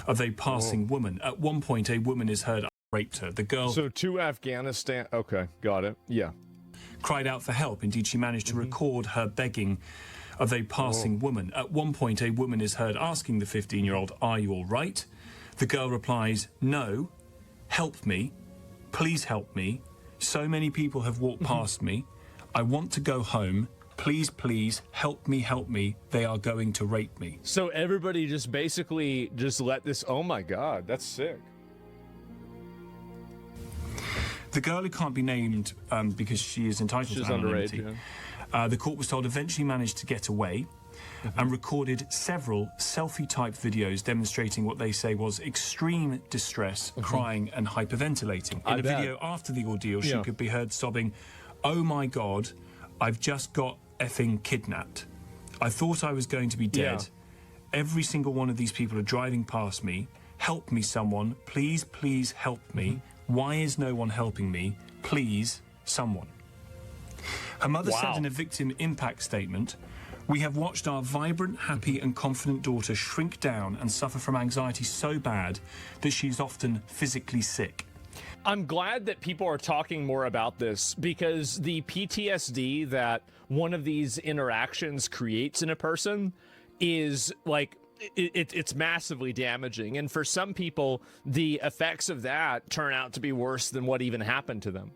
of a passing woman. At one point, a woman is heard raped her. The girl... So to Afghanistan... Okay, got it. Yeah. ...cried out for help. Indeed, she managed to record her begging of a passing woman. At one point, a woman is heard asking the 15-year-old, "Are you all right?" The girl replies, "No, help me, please help me. So many people have walked past me. I want to go home. Please, please, help me, they are going to rape me." So everybody just basically just let this... Oh my God, that's sick. The girl, who can't be named because she is entitled to anonymity, underage, yeah. The court was told eventually managed to get away and recorded several selfie-type videos demonstrating what they say was extreme distress, crying and hyperventilating. In a video after the ordeal, she could be heard sobbing, "Oh my God, I've just got effing kidnapped. I thought I was going to be dead. Every single one of these people are driving past me. Help me, someone. Please, please help me. Why is no one helping me? Please, someone." Her mother said in a victim impact statement, "We have watched our vibrant, happy and confident daughter shrink down and suffer from anxiety so bad that she's often physically sick." I'm glad that people are talking more about this, because the PTSD that one of these interactions creates in a person is like, it's massively damaging. And for some people, the effects of that turn out to be worse than what even happened to them.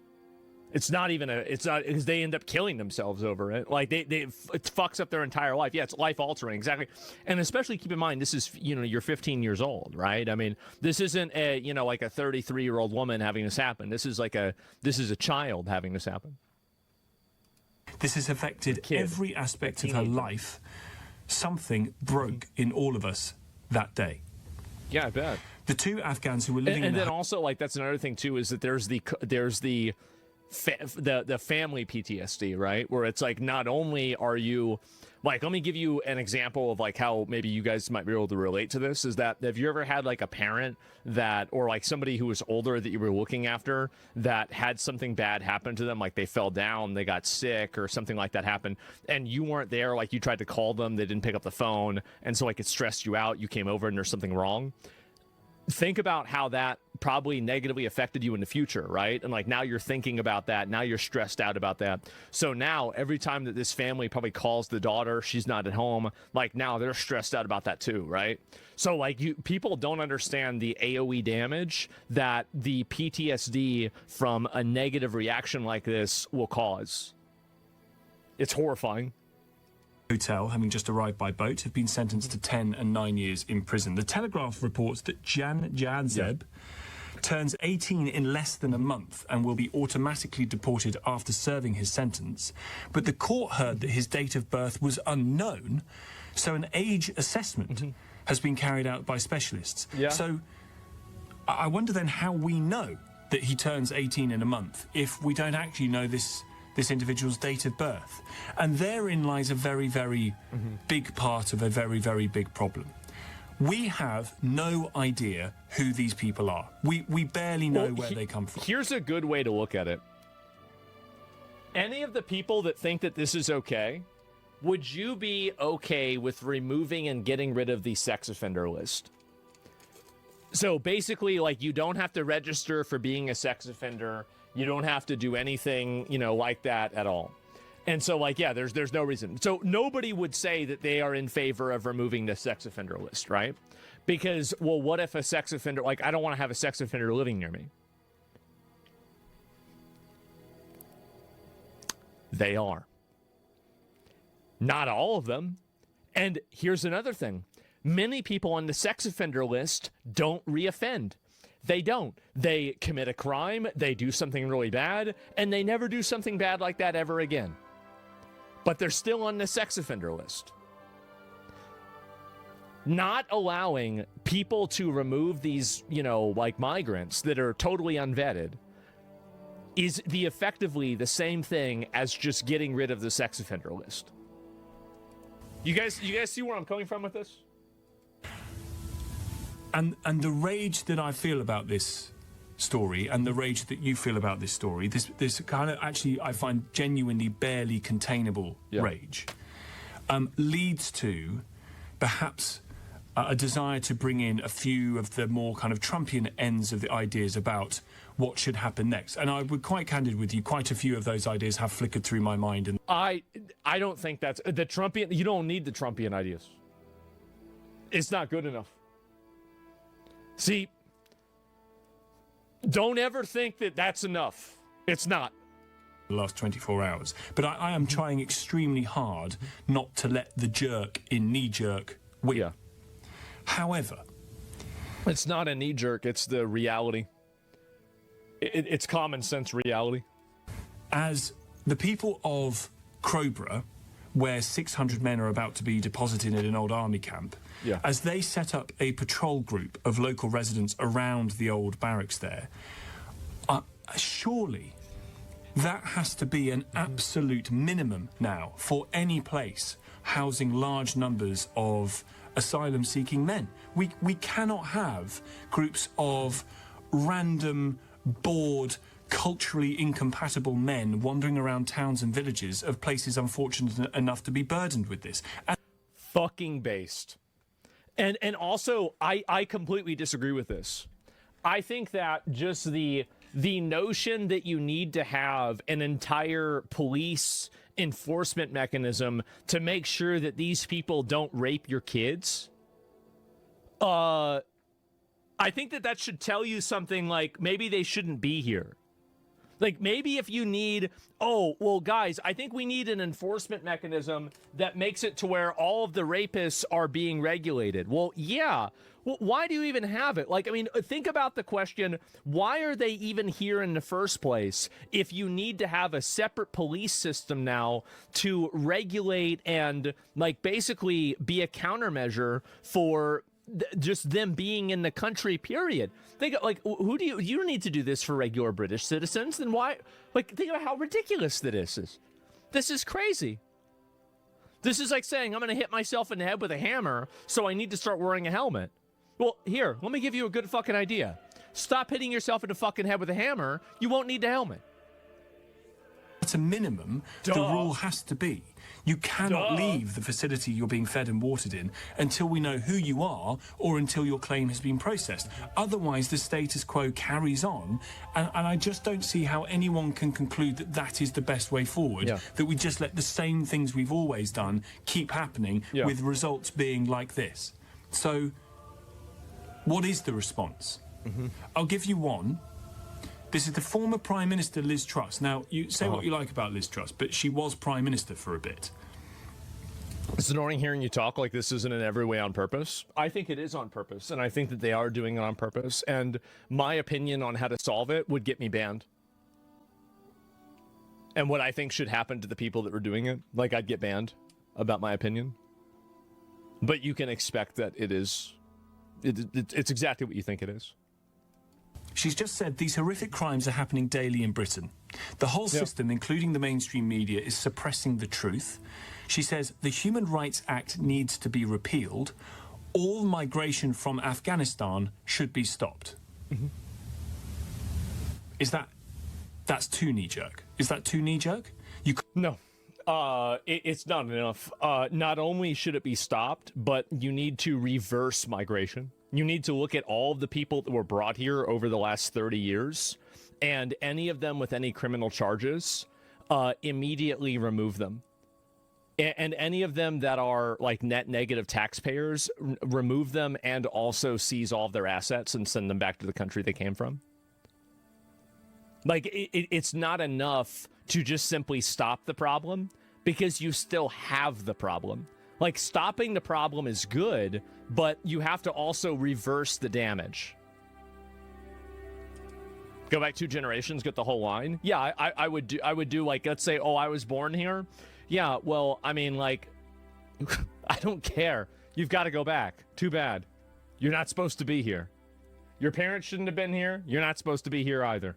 It's not because they end up killing themselves over it. Like it fucks up their entire life. Yeah, it's life altering. Exactly. And especially keep in mind, this is, you're 15 years old, right? I mean, this isn't like a 33-year-old woman having this happen. This is a child having this happen. This has affected every aspect of her life. Something broke in all of us that day. Yeah, I bet. The two Afghans who were living and then also, like, that's another thing too, is that there's the family PTSD, right? Where it's like, not only are you, like, let me give you an example of like how maybe you guys might be able to relate to this, is that have you ever had like a parent that, or like somebody who was older that you were looking after, that had something bad happen to them, like they fell down, they got sick or something like that happened, and you weren't there, like you tried to call them, they didn't pick up the phone, and so like it stressed you out, you came over and there's something wrong? Think about how that probably negatively affected you in the future, right? And like now you're thinking about that, now you're stressed out about that. So now every time that this family probably calls the daughter, she's not at home, like now they're stressed out about that too, right? So like people don't understand the AoE damage that the PTSD from a negative reaction like this will cause. It's horrifying. Hotel, having just arrived by boat, have been sentenced to 10 and 9 years in prison. The Telegraph reports that Jan Jadzeb turns 18 in less than a month and will be automatically deported after serving his sentence. But the court heard that his date of birth was unknown, so an age assessment has been carried out by specialists. So I wonder then how we know that he turns 18 in a month if we don't actually know this individual's date of birth. And therein lies a very, very big part of a very, very big problem. We have no idea who these people are. We barely know where they come from. Here's a good way to look at it. Any of the people that think that this is okay, would you be okay with removing and getting rid of the sex offender list? So basically, like, you don't have to register for being a sex offender. You don't have to do anything, like that at all. And so, like, yeah, there's no reason. So nobody would say that they are in favor of removing the sex offender list, right? Because, well, what if a sex offender, like, I don't want to have a sex offender living near me. They are. Not all of them. And here's another thing. Many people on the sex offender list don't reoffend. They don't. They commit a crime, they do something really bad, and they never do something bad like that ever again. But they're still on the sex offender list. Not allowing people to remove these, like migrants that are totally unvetted is effectively the same thing as just getting rid of the sex offender list. You guys see where I'm coming from with this? And the rage that I feel about this story, and the rage that you feel about this story, this kind of, actually, I find genuinely barely containable rage, leads to perhaps a desire to bring in a few of the more kind of Trumpian ends of the ideas about what should happen next. And I would quite candid with you, quite a few of those ideas have flickered through my mind. And I don't think that's the Trumpian. You don't need the Trumpian ideas. It's not good enough. See, don't ever think that that's enough. It's not. The last 24 hours. But I am trying extremely hard not to let the jerk in knee-jerk win. Yeah. However, it's not a knee-jerk. It's the reality. It's common sense reality. As the people of Crowborough, where 600 men are about to be deposited in an old army camp, as they set up a patrol group of local residents around the old barracks there, surely that has to be an absolute minimum now for any place housing large numbers of asylum-seeking men. We cannot have groups of random, bored, culturally incompatible men wandering around towns and villages of places unfortunate enough to be burdened with this. Fucking based. And also, I completely disagree with this. I think that just the notion that you need to have an entire police enforcement mechanism to make sure that these people don't rape your kids, I think that should tell you something like maybe they shouldn't be here. Like, maybe if you need, oh, well, guys, I think we need an enforcement mechanism that makes it to where all of the rapists are being regulated. Well, yeah. Well, why do you even have it? Like, I mean, think about the question, why are they even here in the first place if you need to have a separate police system now to regulate and, like, basically be a countermeasure for just them being in the country, period. Think, like, who do you don't need to do this for regular British citizens, then why? Like, think about how ridiculous this is. This is crazy. This is like saying I'm going to hit myself in the head with a hammer, so I need to start wearing a helmet. Well, here, let me give you a good fucking idea. Stop hitting yourself in the fucking head with a hammer. You won't need the helmet. At a minimum, the rule has to be you cannot leave the facility you're being fed and watered in until we know who you are or until your claim has been processed. Otherwise, the status quo carries on, and I just don't see how anyone can conclude that that is the best way forward, that we just let the same things we've always done keep happening with results being like this. So, what is the response? I'll give you one. This is the former Prime Minister, Liz Truss. Now, you say what you like about Liz Truss, but she was Prime Minister for a bit. It's annoying hearing you talk like this isn't in every way on purpose. I think it is on purpose, and I think that they are doing it on purpose, and my opinion on how to solve it would get me banned. And what I think should happen to the people that were doing it, like, I'd get banned about my opinion. But you can expect that it's exactly what you think it is. She's just said these horrific crimes are happening daily in Britain. The whole system, including the mainstream media, is suppressing the truth. She says the Human Rights Act needs to be repealed. All migration from Afghanistan should be stopped. Is that's too knee-jerk? Is that too knee-jerk? No. It's not enough. Not only should it be stopped, but you need to reverse migration. You need to look at all of the people that were brought here over the last 30 years, and any of them with any criminal charges, immediately remove them. And any of them that are, like, net negative taxpayers, remove them and also seize all of their assets and send them back to the country they came from. Like, it's not enough to just simply stop the problem, because you still have the problem. Like, stopping the problem is good, but you have to also reverse the damage. Go back 2 generations, get the whole line. Yeah, I would do like, let's say, oh, I was born here. Yeah, well, I mean, like, I don't care. You've got to go back. Too bad. You're not supposed to be here. Your parents shouldn't have been here. You're not supposed to be here either.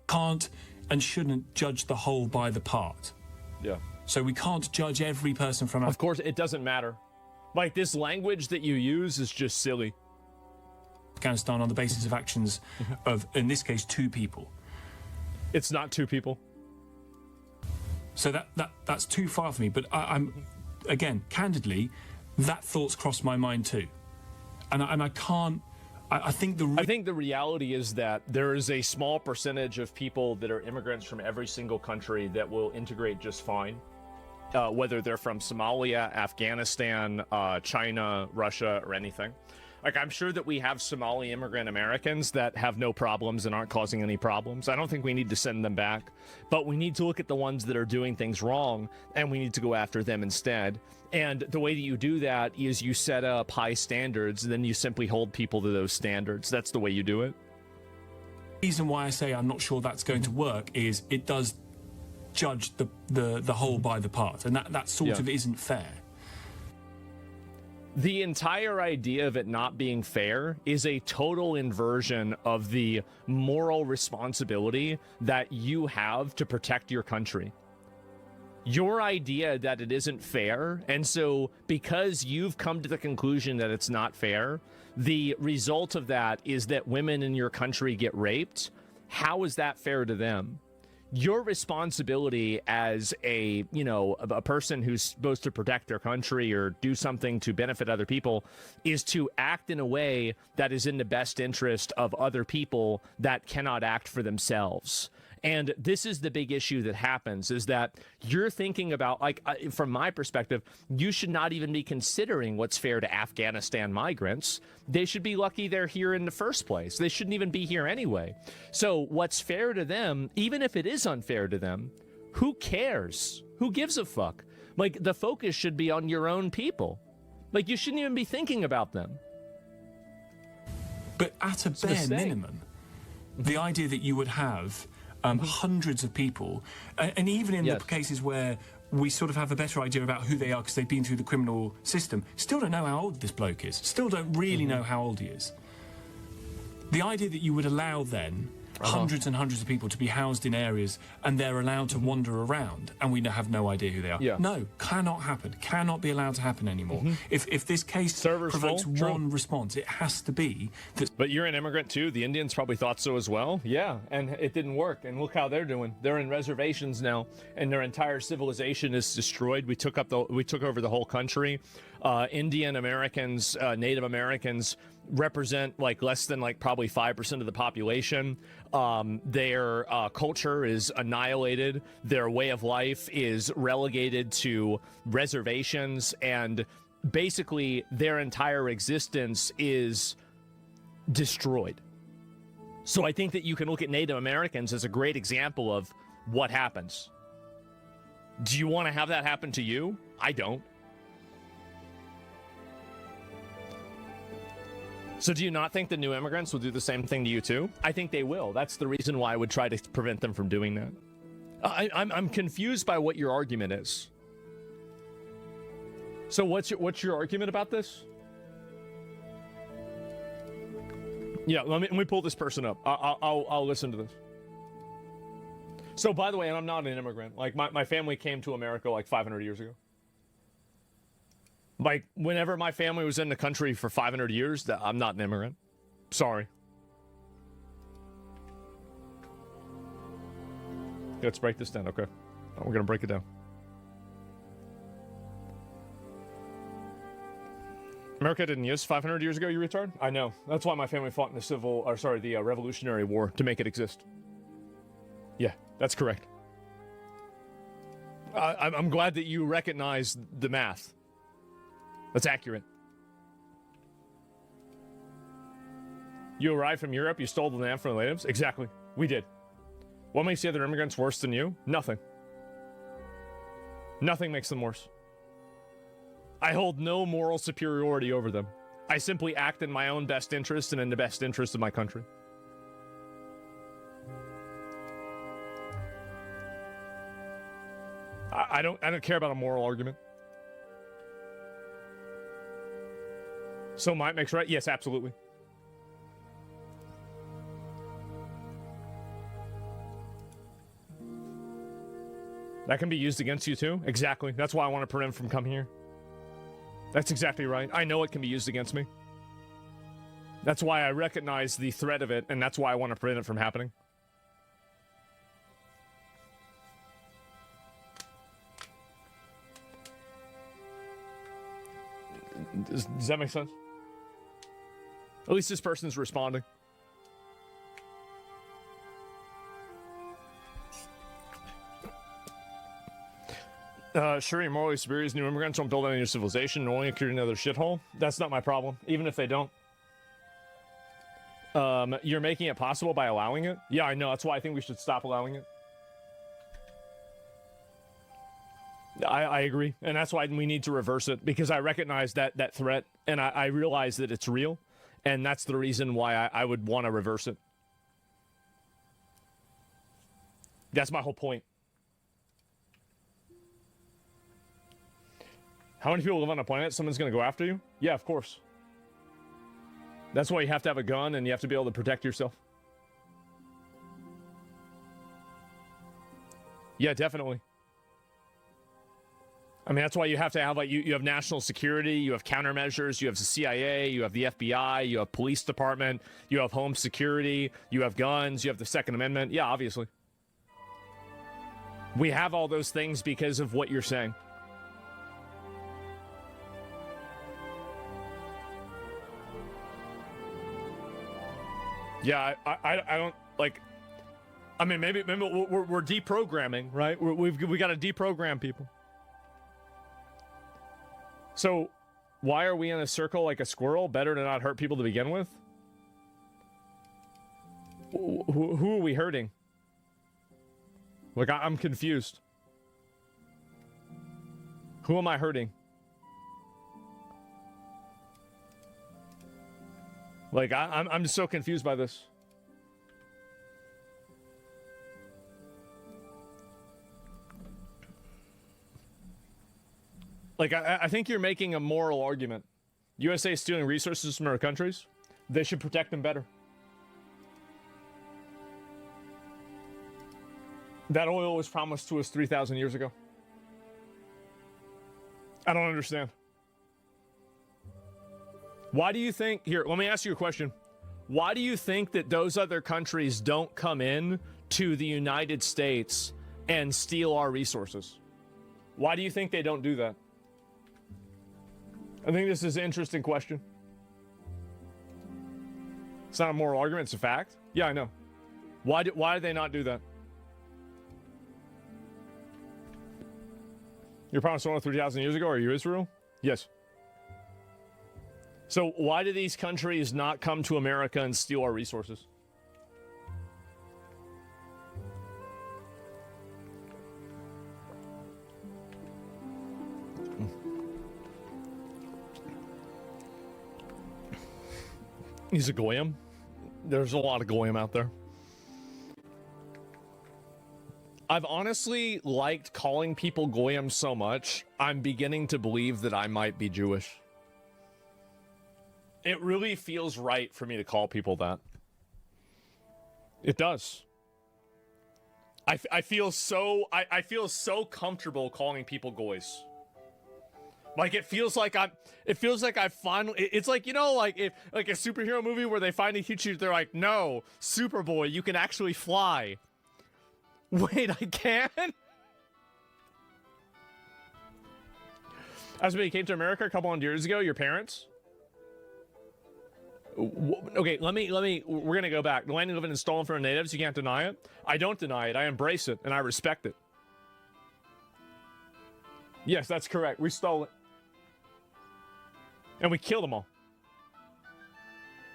Can't and shouldn't judge the whole by the part. Yeah. So we can't judge every person from... Of course, it doesn't matter. Like, this language that you use is just silly. Afghanistan on the basis of actions of, in this case, 2 people. It's not 2 people. So that's too far for me. But I'm, again, candidly, that thought's crossed my mind too. And I can't. I think the reality is that there is a small percentage of people that are immigrants from every single country that will integrate just fine, whether they're from Somalia, Afghanistan, China, Russia, or anything. Like, I'm sure that we have Somali immigrant Americans that have no problems and aren't causing any problems. I don't think we need to send them back, but we need to look at the ones that are doing things wrong, and we need to go after them instead. And the way that you do that is you set up high standards, and then you simply hold people to those standards. That's the way you do it. The reason why I say I'm not sure that's going to work is it does judge the whole by the part, and that sort of isn't fair. The entire idea of it not being fair is a total inversion of the moral responsibility that you have to protect your country. Your idea that it isn't fair, and so because you've come to the conclusion that it's not fair, the result of that is that women in your country get raped. How is that fair to them? Your responsibility as a person who's supposed to protect their country or do something to benefit other people is to act in a way that is in the best interest of other people that cannot act for themselves. And this is the big issue that happens, is that you're thinking about, like, from my perspective, you should not even be considering what's fair to Afghanistan migrants. They should be lucky they're here in the first place. They shouldn't even be here anyway. So what's fair to them, even if it is unfair to them, who cares? Who gives a fuck? Like, the focus should be on your own people. Like, you shouldn't even be thinking about them. But at a bare minimum, the idea that you would have hundreds of people, and even in the cases where we sort of have a better idea about who they are because they've been through the criminal system, still don't know how old this bloke is, still don't really know how old he is. The idea that you would allow then hundreds and hundreds of people to be housed in areas and they're allowed to wander around and we have no idea who they are. No, cannot happen, cannot be allowed to happen anymore. If this case provokes one response, it has to be that... But you're an immigrant too. The Indians probably thought so as well. Yeah, and it didn't work. And look how they're doing. They're in reservations now, and their entire civilization is destroyed. We took over the whole country. Indian Americans, Native Americans represent like less than like probably 5% of the population. Their culture is annihilated. Their way of life is relegated to reservations, and basically their entire existence is destroyed. So I think that you can look at Native Americans as a great example of what happens. Do you want to have that happen to you? I don't. So do you not think the new immigrants will do the same thing to you too? I think they will. That's the reason why I would try to prevent them from doing that. I'm confused by what your argument is. So what's your argument about this? Yeah, let me pull this person up. I'll listen to this. So by the way, and I'm not an immigrant. Like my family came to America like 500 years ago. Like, whenever my family was in the country for 500 years, I'm not an immigrant. Sorry. Let's break this down, okay? We're going to break it down. America didn't use 500 years ago, you retard? I know. That's why my family fought in the Revolutionary War to make it exist. Yeah, that's correct. I'm glad that you recognize the math. That's accurate. You arrived from Europe, you stole the land from the natives? Exactly. We did. What makes the other immigrants worse than you? Nothing. Nothing makes them worse. I hold no moral superiority over them. I simply act in my own best interest and in the best interest of my country. I don't care about a moral argument. So might makes right? Yes, absolutely. That can be used against you too? Exactly. That's why I want to prevent him from coming here. That's exactly right. I know it can be used against me. That's why I recognize the threat of it, and that's why I want to prevent it from happening. Does that make sense? At least this person's responding. Sure, you're morally superior as new immigrants don't build any new civilization and only create another shithole. That's not my problem, even if they don't. You're making it possible by allowing it? Yeah, I know. That's why I think we should stop allowing it. I agree. And that's why we need to reverse it, because I recognize that threat, and I realize that it's real. And that's the reason why I would want to reverse it. That's my whole point. How many people live on a planet? Someone's going to go after you? Yeah, of course. That's why you have to have a gun and you have to be able to protect yourself. Yeah, definitely. I mean, that's why you have to have, like, you have national security, you have countermeasures, you have the CIA, you have the FBI, you have police department, you have home security, you have guns, you have the Second Amendment. Yeah, obviously. We have all those things because of what you're saying. Yeah, I don't, like, I mean, maybe we're deprogramming, right? We got to deprogram people. So, why are we in a circle like a squirrel? Better to not hurt people to begin with? Who are we hurting? Like, I'm confused. Who am I hurting? Like, I'm just so confused by this. Like, I think you're making a moral argument. USA is stealing resources from other countries. They should protect them better. That oil was promised to us 3,000 years ago. I don't understand. Why do you think... Here, let me ask you a question. Why do you think that those other countries don't come in to the United States and steal our resources? Why do you think they don't do that? I think this is an interesting question. It's not a moral argument, it's a fact. Yeah, I know. Why do they not do that? You're promised oil 3,000 years ago. Are you Israel? Yes. So why do these countries not come to America and steal our resources? He's a goyim. There's a lot of goyim out there. I've honestly liked calling people goyim so much, I'm beginning to believe that I might be Jewish. It really feels right for me to call people that. It does. I feel so comfortable calling people goys. Like, it feels like I finally, it's like, you know, like if like a superhero movie where they finally teach you, they're like, no, Superboy, you can actually fly. Wait, I can? As when you came to America a couple hundred years ago, your parents? Okay, let me, we're gonna go back. The land you live in is stolen from the natives, you can't deny it. I don't deny it, I embrace it, and I respect it. Yes, that's correct, we stole it. And we killed them all.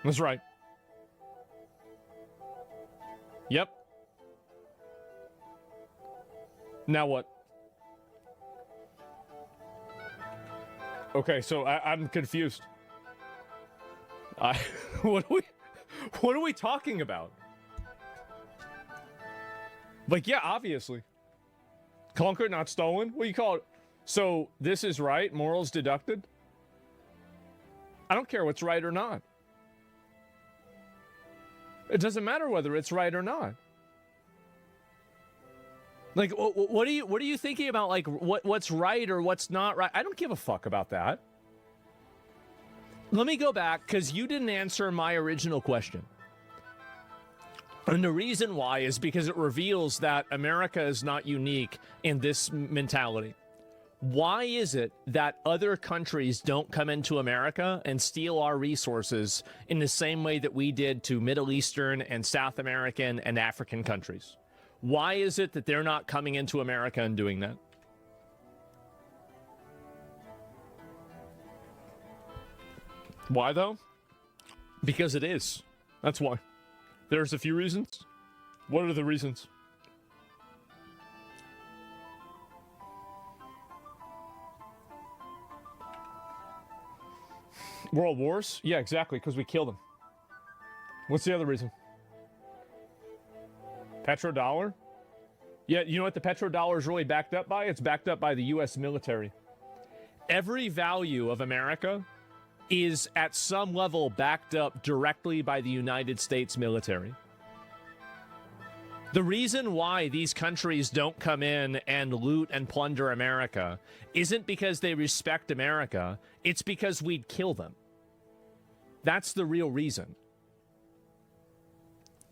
That's right. Yep. Now what? Okay, so I'm confused. What are we talking about? Like, yeah, obviously. Conquered, not stolen? What do you call it? So, this is right? Morals deducted? I don't care what's right or not. It doesn't matter whether it's right or not. Like, what are you thinking about? Like, what's right or what's not right? I don't give a fuck about that. Let me go back, because you didn't answer my original question. And the reason why is because it reveals that America is not unique in this mentality. Why is it that other countries don't come into America and steal our resources in the same way that we did to Middle Eastern and South American and African countries? Why is it that they're not coming into America and doing that? Why, though? Because it is. That's why. There's a few reasons. What are the reasons? World wars? Yeah, exactly, because we killed them. What's the other reason? Petrodollar? Yeah, you know what the petrodollar is really backed up by? It's backed up by the U.S. military. Every value of America is at some level backed up directly by the United States military. The reason why these countries don't come in and loot and plunder America isn't because they respect America, it's because we'd kill them. That's the real reason.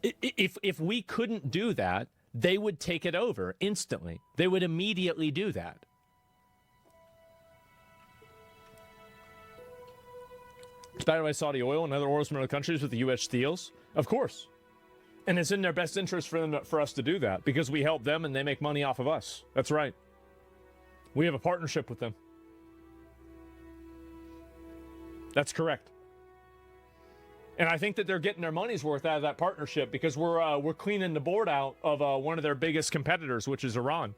If we couldn't do that, they would take it over instantly. They would immediately do that. It's backed by Saudi oil and other oils from other countries with the U.S. steals? Of course. And it's in their best interest for us to do that because we help them and they make money off of us. That's right. We have a partnership with them. That's correct. And I think that they're getting their money's worth out of that partnership because we're cleaning the board out of one of their biggest competitors, which is Iran.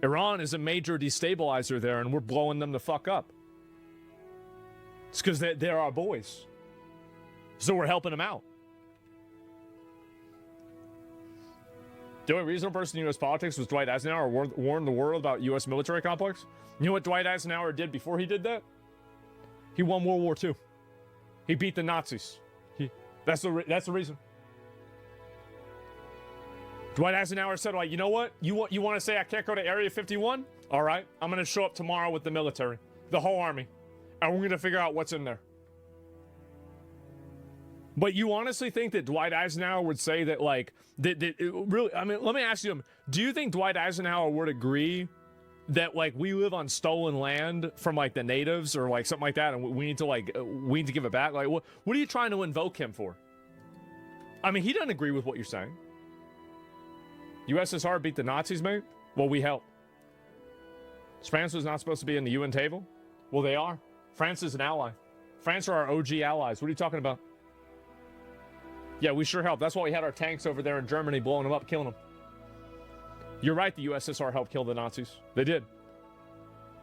Iran is a major destabilizer there, and we're blowing them the fuck up. It's because they're our boys. So we're helping them out. The only reasonable person in U.S. politics was Dwight Eisenhower warned the world about U.S. military complex. You know what Dwight Eisenhower did before he did that? He won World War II. He beat the Nazis. That's the reason. Dwight Eisenhower said, like, you know what? You want to say I can't go to Area 51? All right, I'm going to show up tomorrow with the military, the whole army, and we're going to figure out what's in there. But you honestly think that Dwight Eisenhower would say that, like, really? I mean, let me ask you, do you think Dwight Eisenhower would agree that, like, we live on stolen land from, like, the natives or, like, something like that, and we need to give it back? Like, what are you trying to invoke him for? I mean, he doesn't agree with what you're saying. USSR beat the Nazis, mate? Well, we helped. France was not supposed to be in the UN table? Well, they are. France is an ally. France are our OG allies. What are you talking about? Yeah, we sure helped. That's why we had our tanks over there in Germany blowing them up, killing them. You're right, the USSR helped kill the Nazis. They did.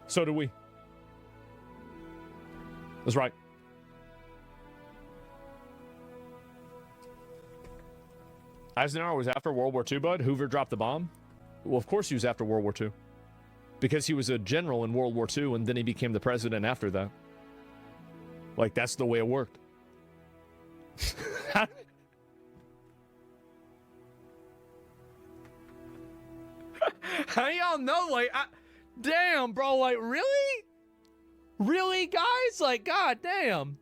So do we. That's right. Eisenhower was after World War II, bud. Hoover dropped the bomb. Well, of course he was after World War II. Because he was a general in World War II, and then he became the president after that. Like, that's the way it worked. How y'all know? Like, damn, bro. Like, really? Really, guys? Like, god damn.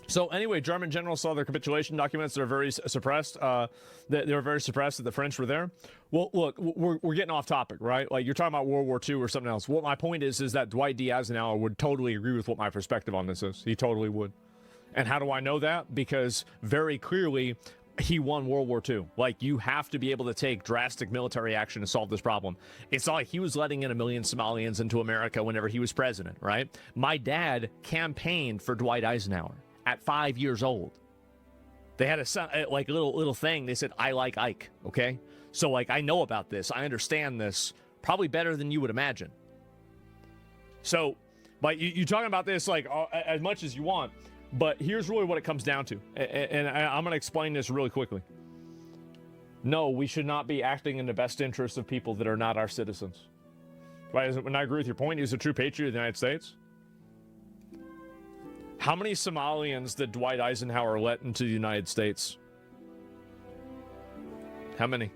So anyway, German generals saw their capitulation documents that are very suppressed. They were very suppressed that the French were there. Well, look, we're getting off topic, right? Like, you're talking about World War II or something else. What my point is that Dwight D. Eisenhower would totally agree with what my perspective on this is. He totally would. And how do I know that? Because very clearly, he won World War II. Like, you have to be able to take drastic military action to solve this problem. It's not like he was letting in 1 million Somalians into America whenever he was president, right? My dad campaigned for Dwight Eisenhower at 5 years old. They had a like little thing. They said, I like Ike, okay? So, like, I know about this. I understand this probably better than you would imagine. So, but you're talking about this, like, as much as you want. But here's really what it comes down to. And I'm going to explain this really quickly. No, we should not be acting in the best interest of people that are not our citizens. Right? When I agree with your point, he's a true patriot of the United States. How many Somalians did Dwight Eisenhower let into the United States? How many?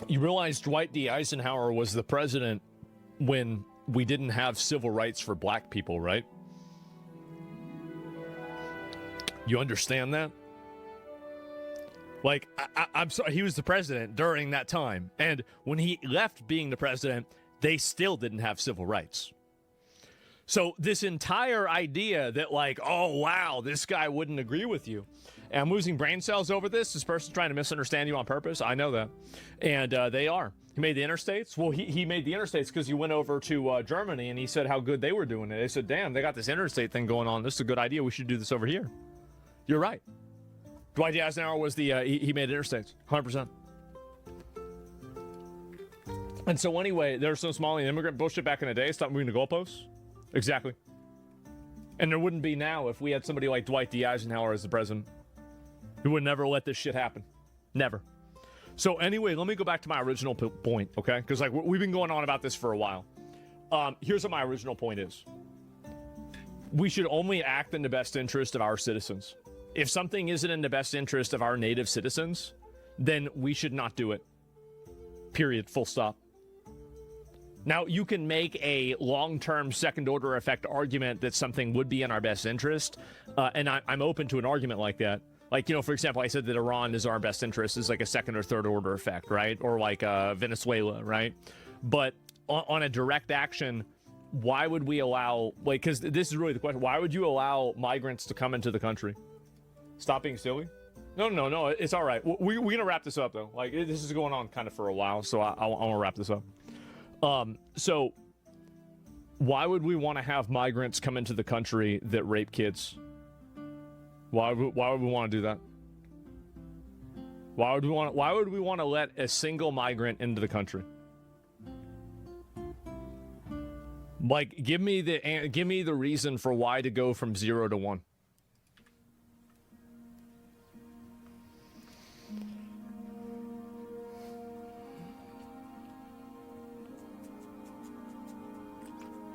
You realize Dwight D. Eisenhower was the president when we didn't have civil rights for black people, right? You understand that? Like, I'm sorry, he was the president during that time. And when he left being the president, they still didn't have civil rights. So this entire idea that, like, oh, wow, this guy wouldn't agree with you. And I'm losing brain cells over this. This person's trying to misunderstand you on purpose. I know that. And they are. He made the interstates. Well, he made the interstates because he went over to Germany and he said how good they were doing it. They said, damn, they got this interstate thing going on. This is a good idea. We should do this over here. You're right. Dwight D. Eisenhower was the, he made interstates, 100%. And so anyway, there's some Somalian immigrant bullshit back in the day. Stop moving the goalposts. Exactly. And there wouldn't be now if we had somebody like Dwight D. Eisenhower as the president. He would never let this shit happen. Never. So anyway, let me go back to my original point, okay? Because like we've been going on about this for a while. Here's what my original point is. We should only act in the best interest of our citizens. If something isn't in the best interest of our native citizens, then we should not do it. Period. Full stop. Now, you can make a long-term second-order effect argument that something would be in our best interest, and I'm open to an argument like that. Like, you know, for example, I said that Iran is our best interest is like a second or third order effect, right? Or like Venezuela, right? But on a direct action, why would we allow, like, because this is really the question, why would you allow migrants to come into the country? Stop being silly? No, it's all right. We're going to wrap this up, though. Like, this is going on kind of for a while, so I want to wrap this up. So why would we want to have migrants come into the country that rape kids? Why would we want to do that? Why would we want to let a single migrant into the country? Like, give me the reason for why to go from 0 to 1.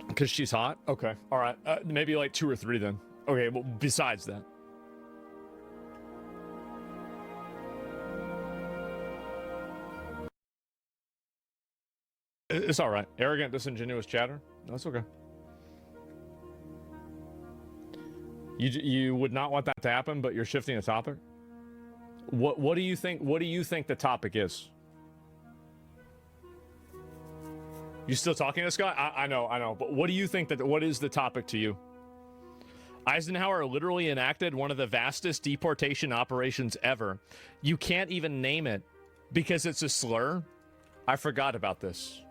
Because she's hot? Okay. All right. Maybe like 2 or 3 then. Okay, well, besides that. It's all right. Arrogant, disingenuous chatter? That's okay. You would not want that to happen, but you're shifting the topic? What do you think the topic is? You still talking to this guy? I know. But what do you think what is the topic to you? Eisenhower literally enacted one of the vastest deportation operations ever. You can't even name it because it's a slur. I forgot about this.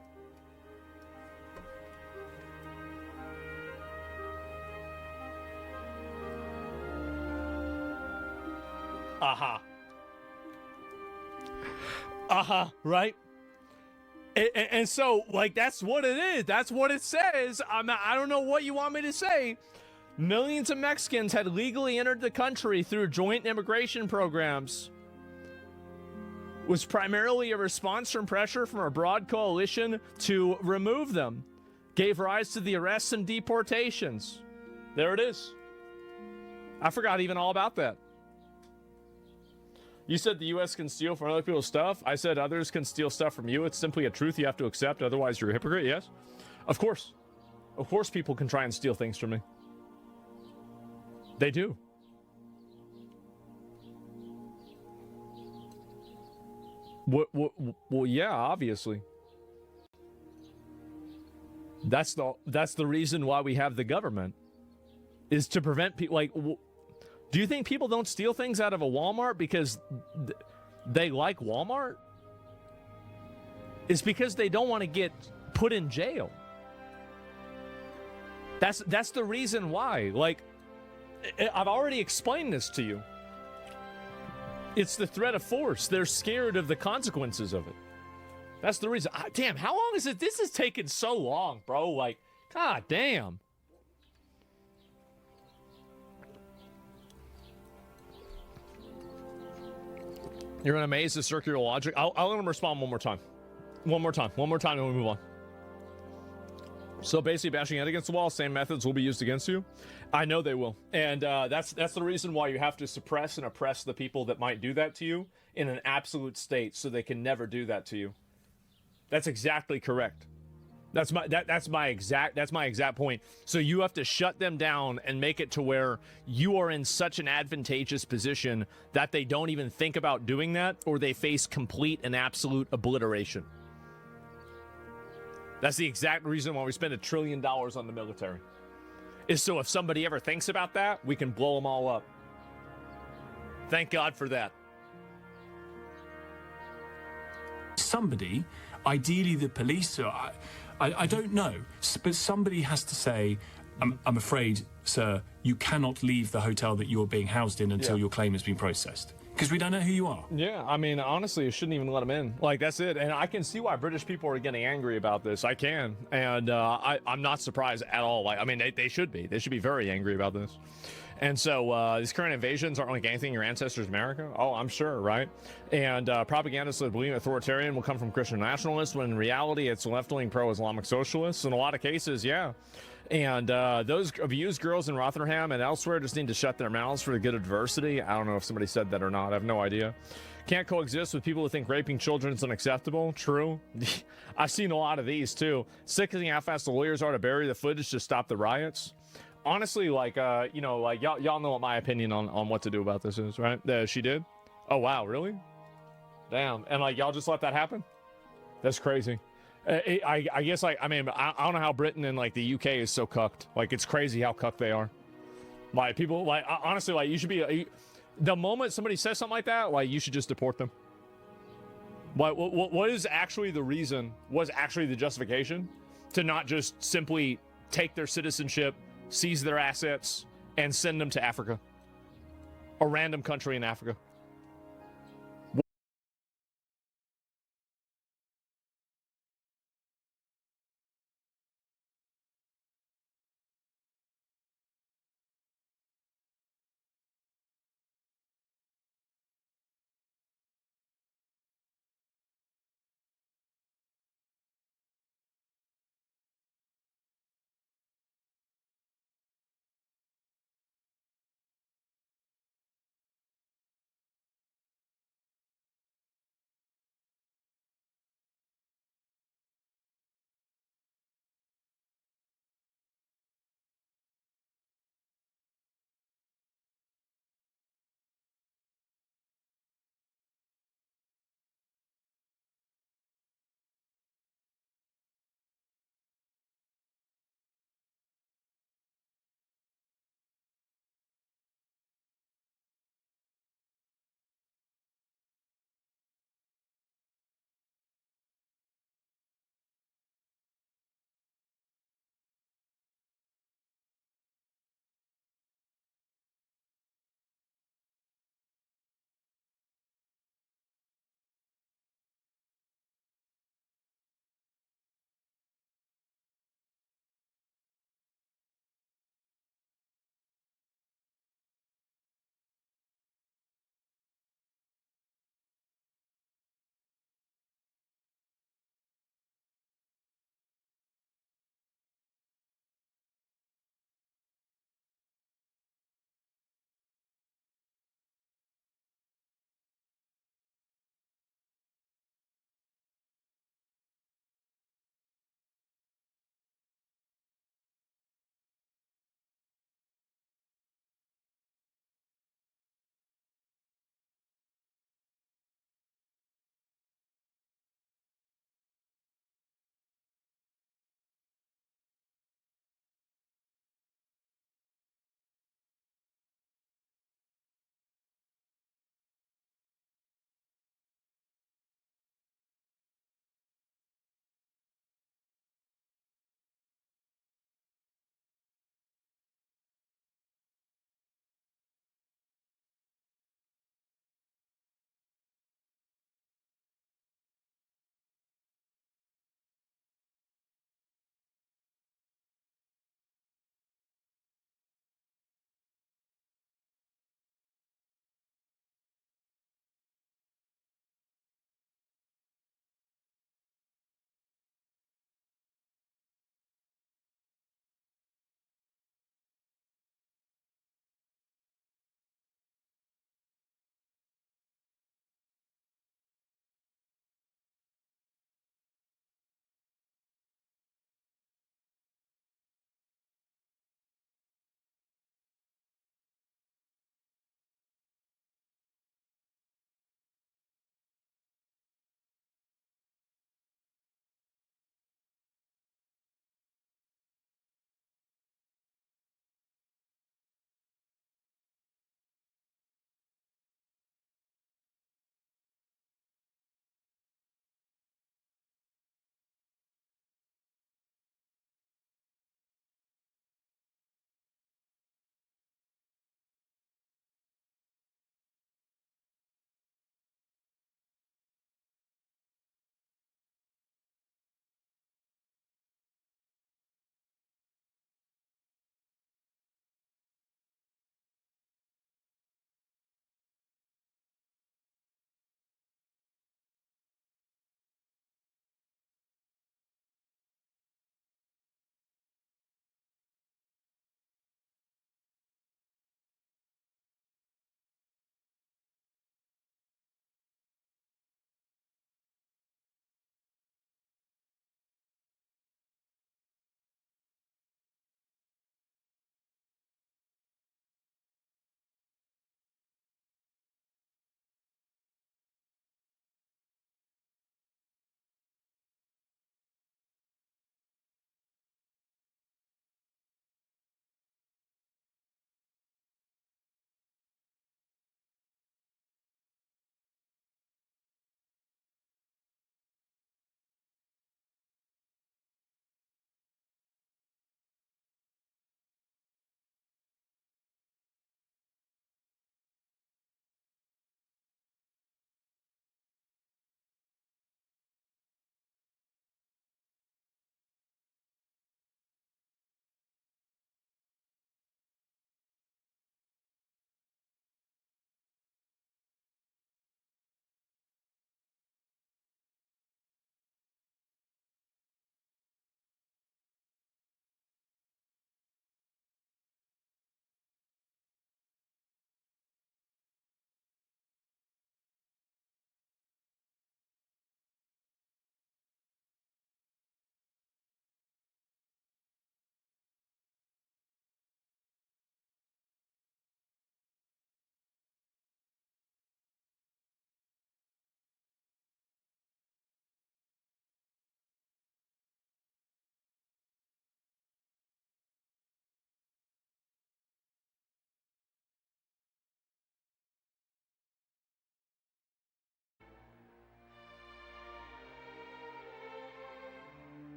Right? And so, like, that's what it is. That's what it says. I don't know what you want me to say. Millions of Mexicans had legally entered the country through joint immigration programs. Was primarily a response from pressure from a broad coalition to remove them. Gave rise to the arrests and deportations. There it is. I forgot even all about that. You said the U.S. can steal from other people's stuff. I said others can steal stuff from you. It's simply a truth you have to accept. Otherwise, you're a hypocrite. Yes? Of course. Of course people can try and steal things from me. They do. Well, yeah, obviously. That's the reason why we have the government. Is to prevent people, like... Do you think people don't steal things out of a Walmart because they like Walmart? It's because they don't want to get put in jail. That's the reason why. Like, I've already explained this to you. It's the threat of force. They're scared of the consequences of it. That's the reason. Damn, how long is it? This is taking so long, bro. Like, god damn. You're in a maze of circular logic. I'll let him respond one more time. One more time, and we move on. So basically, bashing head against the wall, same methods will be used against you. I know they will. And that's the reason why you have to suppress and oppress the people that might do that to you in an absolute state so they can never do that to you. That's exactly correct. That's my exact point. So you have to shut them down and make it to where you are in such an advantageous position that they don't even think about doing that, or they face complete and absolute obliteration. That's the exact reason why we spend $1 trillion on the military. Is so if somebody ever thinks about that, we can blow them all up. Thank God for that. Somebody, ideally the police, or I don't know, but somebody has to say, I'm afraid, sir, you cannot leave the hotel that you're being housed in until your claim has been processed. Because we don't know who you are. Yeah, I mean, honestly, you shouldn't even let them in. Like, that's it. And I can see why British people are getting angry about this. I can. And I'm not surprised at all. Like, I mean, they should be. They should be very angry about this. And so these current invasions aren't like anything your ancestors America. Oh, I'm sure, right? And propagandists that believe authoritarian will come from Christian nationalists, when in reality it's left-wing pro-Islamic socialists. In a lot of cases, yeah. And those abused girls in Rotherham and elsewhere just need to shut their mouths for the good of diversity. I don't know if somebody said that or not. I have no idea. Can't coexist with people who think raping children is unacceptable. True. I've seen a lot of these, too. Sickening how fast the lawyers are to bury the footage to stop the riots. Honestly, like, you know, like, y'all know what my opinion on what to do about this is, right? She did? Oh, wow, really? Damn. And, like, y'all just let that happen? That's crazy. I guess, like, I mean, I don't know how Britain and, like, the UK is so cucked. Like, it's crazy how cucked they are. Like, people, like, honestly, like, you should be, the moment somebody says something like that, like, you should just deport them. What is actually the reason, was actually the justification to not just simply take their citizenship, seize their assets, and send them to Africa? A random country in Africa.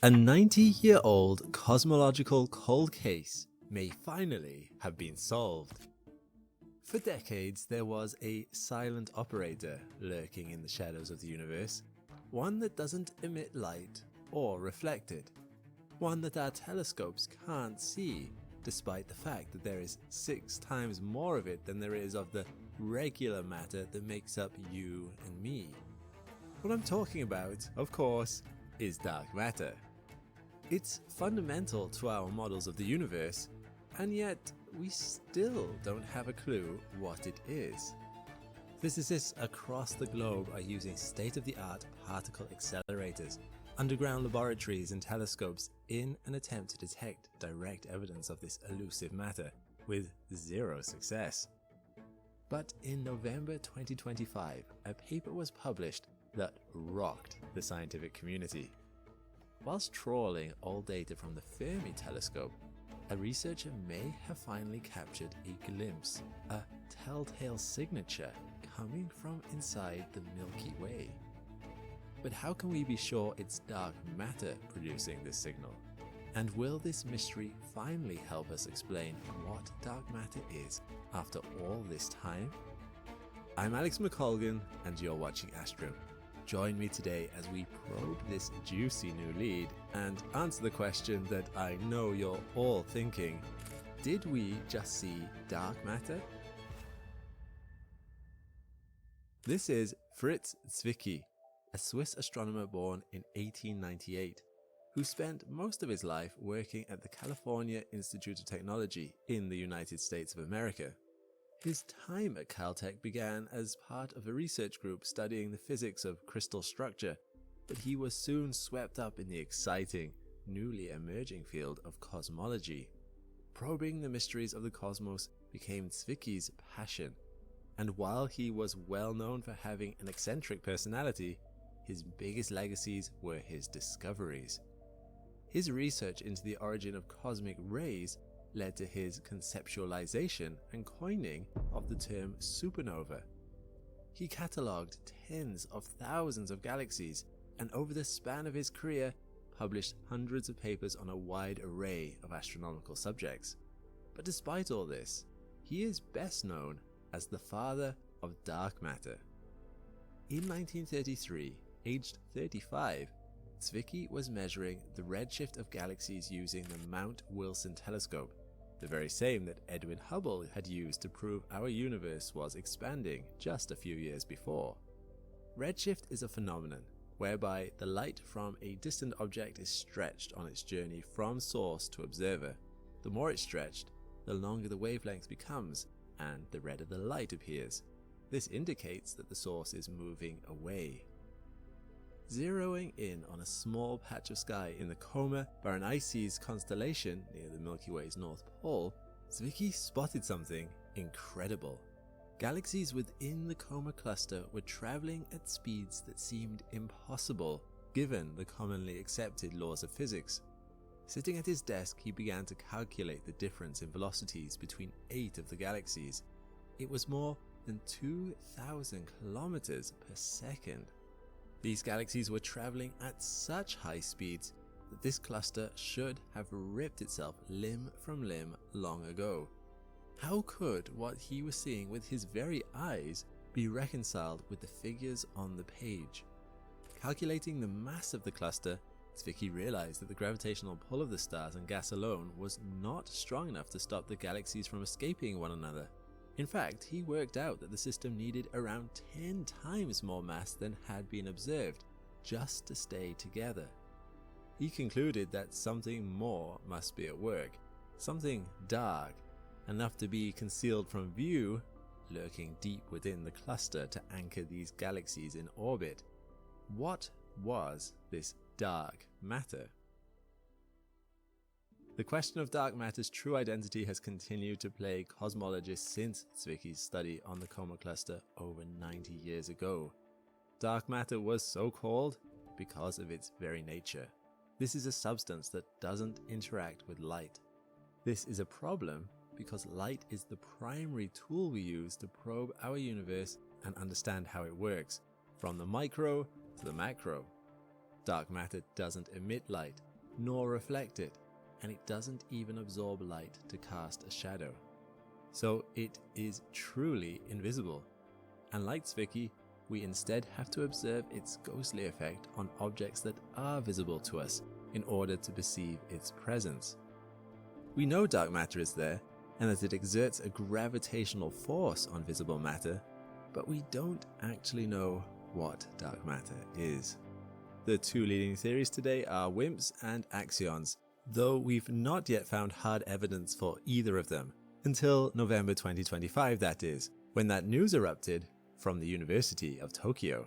A 90-year-old cosmological cold case may finally have been solved. For decades, there was a silent operator lurking in the shadows of the universe, one that doesn't emit light or reflect it, one that our telescopes can't see, despite the fact that there is 6 times more of it than there is of the regular matter that makes up you and me. What I'm talking about, of course, is dark matter. It's fundamental to our models of the universe, and yet we still don't have a clue what it is. Physicists across the globe are using state-of-the-art particle accelerators, underground laboratories and telescopes in an attempt to detect direct evidence of this elusive matter, with 0 success. But in November 2025, a paper was published that rocked the scientific community. Whilst trawling old data from the Fermi telescope, a researcher may have finally captured a glimpse, a telltale signature coming from inside the Milky Way. But how can we be sure it's dark matter producing this signal? And will this mystery finally help us explain what dark matter is after all this time? I'm Alex McColgan, and you're watching Astro. Join me today as we probe this juicy new lead and answer the question that I know you're all thinking: did we just see dark matter? This is Fritz Zwicky, a Swiss astronomer born in 1898, who spent most of his life working at the California Institute of Technology in the United States of America. His time at Caltech began as part of a research group studying the physics of crystal structure, but he was soon swept up in the exciting, newly emerging field of cosmology. Probing the mysteries of the cosmos became Zwicky's passion, and while he was well known for having an eccentric personality, his biggest legacies were his discoveries. His research into the origin of cosmic rays led to his conceptualization and coining of the term supernova. He catalogued tens of thousands of galaxies, and over the span of his career, published hundreds of papers on a wide array of astronomical subjects. But despite all this, he is best known as the father of dark matter. In 1933, aged 35, Zwicky was measuring the redshift of galaxies using the Mount Wilson telescope, the very same that Edwin Hubble had used to prove our universe was expanding just a few years before. Redshift is a phenomenon whereby the light from a distant object is stretched on its journey from source to observer. The more it's stretched, the longer the wavelength becomes, and the redder the light appears. This indicates that the source is moving away. Zeroing in on a small patch of sky in the Coma Berenices constellation near the Milky Way's North Pole, Zwicky spotted something incredible. Galaxies within the Coma cluster were traveling at speeds that seemed impossible given the commonly accepted laws of physics. Sitting at his desk, he began to calculate the difference in velocities between 8 of the galaxies. It was more than 2,000 kilometers per second. These galaxies were traveling at such high speeds that this cluster should have ripped itself limb from limb long ago. How could what he was seeing with his very eyes be reconciled with the figures on the page? Calculating the mass of the cluster, Zwicky realized that the gravitational pull of the stars and gas alone was not strong enough to stop the galaxies from escaping one another. In fact, he worked out that the system needed around 10 times more mass than had been observed just to stay together. He concluded that something more must be at work, something dark, enough to be concealed from view, lurking deep within the cluster to anchor these galaxies in orbit. What was this dark matter? The question of dark matter's true identity has continued to plague cosmologists since Zwicky's study on the Coma cluster over 90 years ago. Dark matter was so called because of its very nature. This is a substance that doesn't interact with light. This is a problem because light is the primary tool we use to probe our universe and understand how it works, from the micro to the macro. Dark matter doesn't emit light, nor reflect it, and it doesn't even absorb light to cast a shadow. So it is truly invisible. And like Zwicky, we instead have to observe its ghostly effect on objects that are visible to us in order to perceive its presence. We know dark matter is there, and that it exerts a gravitational force on visible matter, but we don't actually know what dark matter is. The two leading theories today are WIMPs and axions, though we've not yet found hard evidence for either of them, until November 2025 that is, when that news erupted from the University of Tokyo.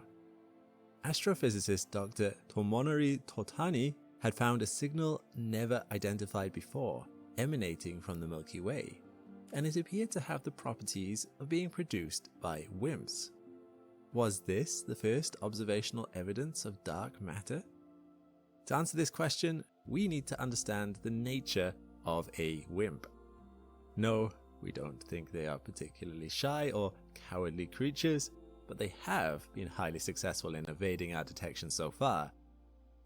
Astrophysicist Dr. Tomonori Totani had found a signal never identified before, emanating from the Milky Way, and it appeared to have the properties of being produced by WIMPs. Was this the first observational evidence of dark matter? To answer this question, we need to understand the nature of a WIMP. No, we don't think they are particularly shy or cowardly creatures, but they have been highly successful in evading our detection so far.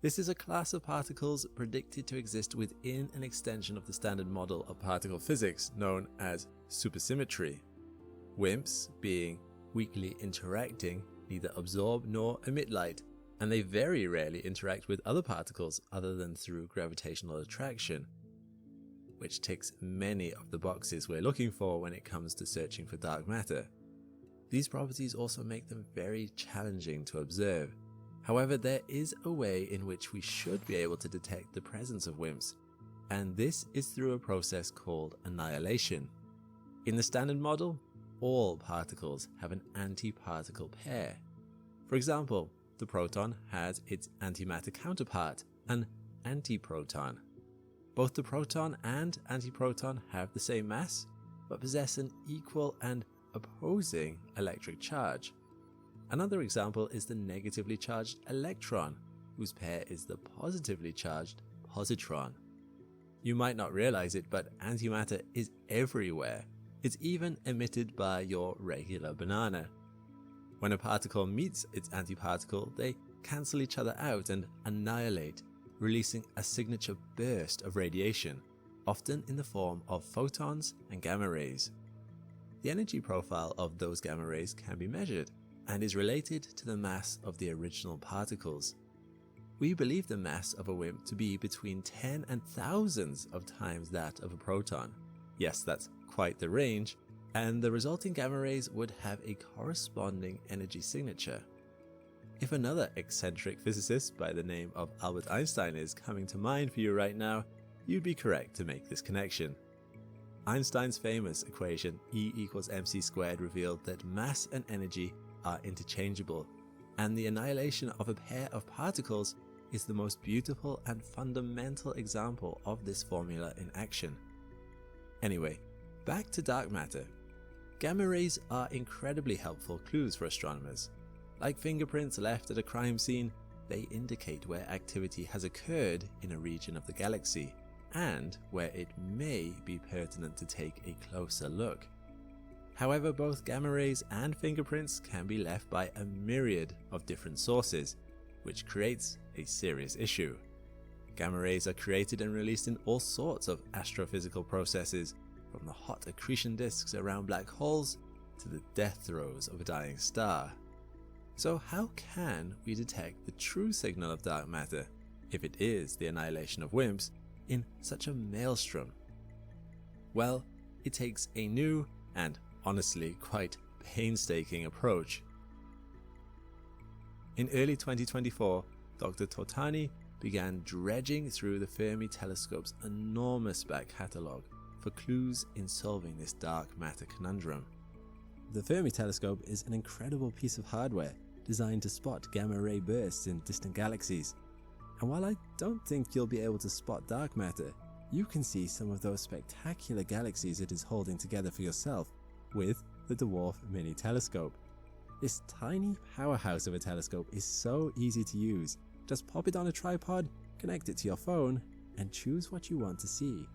This is a class of particles predicted to exist within an extension of the standard model of particle physics known as supersymmetry. WIMPs, being weakly interacting, neither absorb nor emit light, and they very rarely interact with other particles other than through gravitational attraction, which ticks many of the boxes we're looking for when it comes to searching for dark matter. These properties also make them very challenging to observe. However, there is a way in which we should be able to detect the presence of WIMPs, and this is through a process called annihilation. In the standard model, all particles have an antiparticle pair. For example, the proton has its antimatter counterpart, an antiproton. Both the proton and antiproton have the same mass, but possess an equal and opposing electric charge. Another example is the negatively charged electron, whose pair is the positively charged positron. You might not realize it, but antimatter is everywhere. It's even emitted by your regular banana. When a particle meets its antiparticle, they cancel each other out and annihilate, releasing a signature burst of radiation, often in the form of photons and gamma rays. The energy profile of those gamma rays can be measured, and is related to the mass of the original particles. We believe the mass of a WIMP to be between 10 and thousands of times that of a proton. Yes, that's quite the range, and the resulting gamma rays would have a corresponding energy signature. If another eccentric physicist by the name of Albert Einstein is coming to mind for you right now, you'd be correct to make this connection. Einstein's famous equation E equals mc squared revealed that mass and energy are interchangeable, and the annihilation of a pair of particles is the most beautiful and fundamental example of this formula in action. Anyway, back to dark matter. Gamma rays are incredibly helpful clues for astronomers. Like fingerprints left at a crime scene, they indicate where activity has occurred in a region of the galaxy, and where it may be pertinent to take a closer look. However, both gamma rays and fingerprints can be left by a myriad of different sources, which creates a serious issue. Gamma rays are created and released in all sorts of astrophysical processes, from the hot accretion disks around black holes to the death throes of a dying star. So how can we detect the true signal of dark matter, if it is the annihilation of WIMPs, in such a maelstrom? Well, it takes a new and honestly quite painstaking approach. In early 2024, Dr. Totani began dredging through the Fermi telescope's enormous back catalogue for clues in solving this dark matter conundrum. The Fermi telescope is an incredible piece of hardware designed to spot gamma ray bursts in distant galaxies. And while I don't think you'll be able to spot dark matter, you can see some of those spectacular galaxies it is holding together for yourself with the Dwarf Mini Telescope. This tiny powerhouse of a telescope is so easy to use. Just pop it on a tripod, connect it to your phone, and choose what you want to see.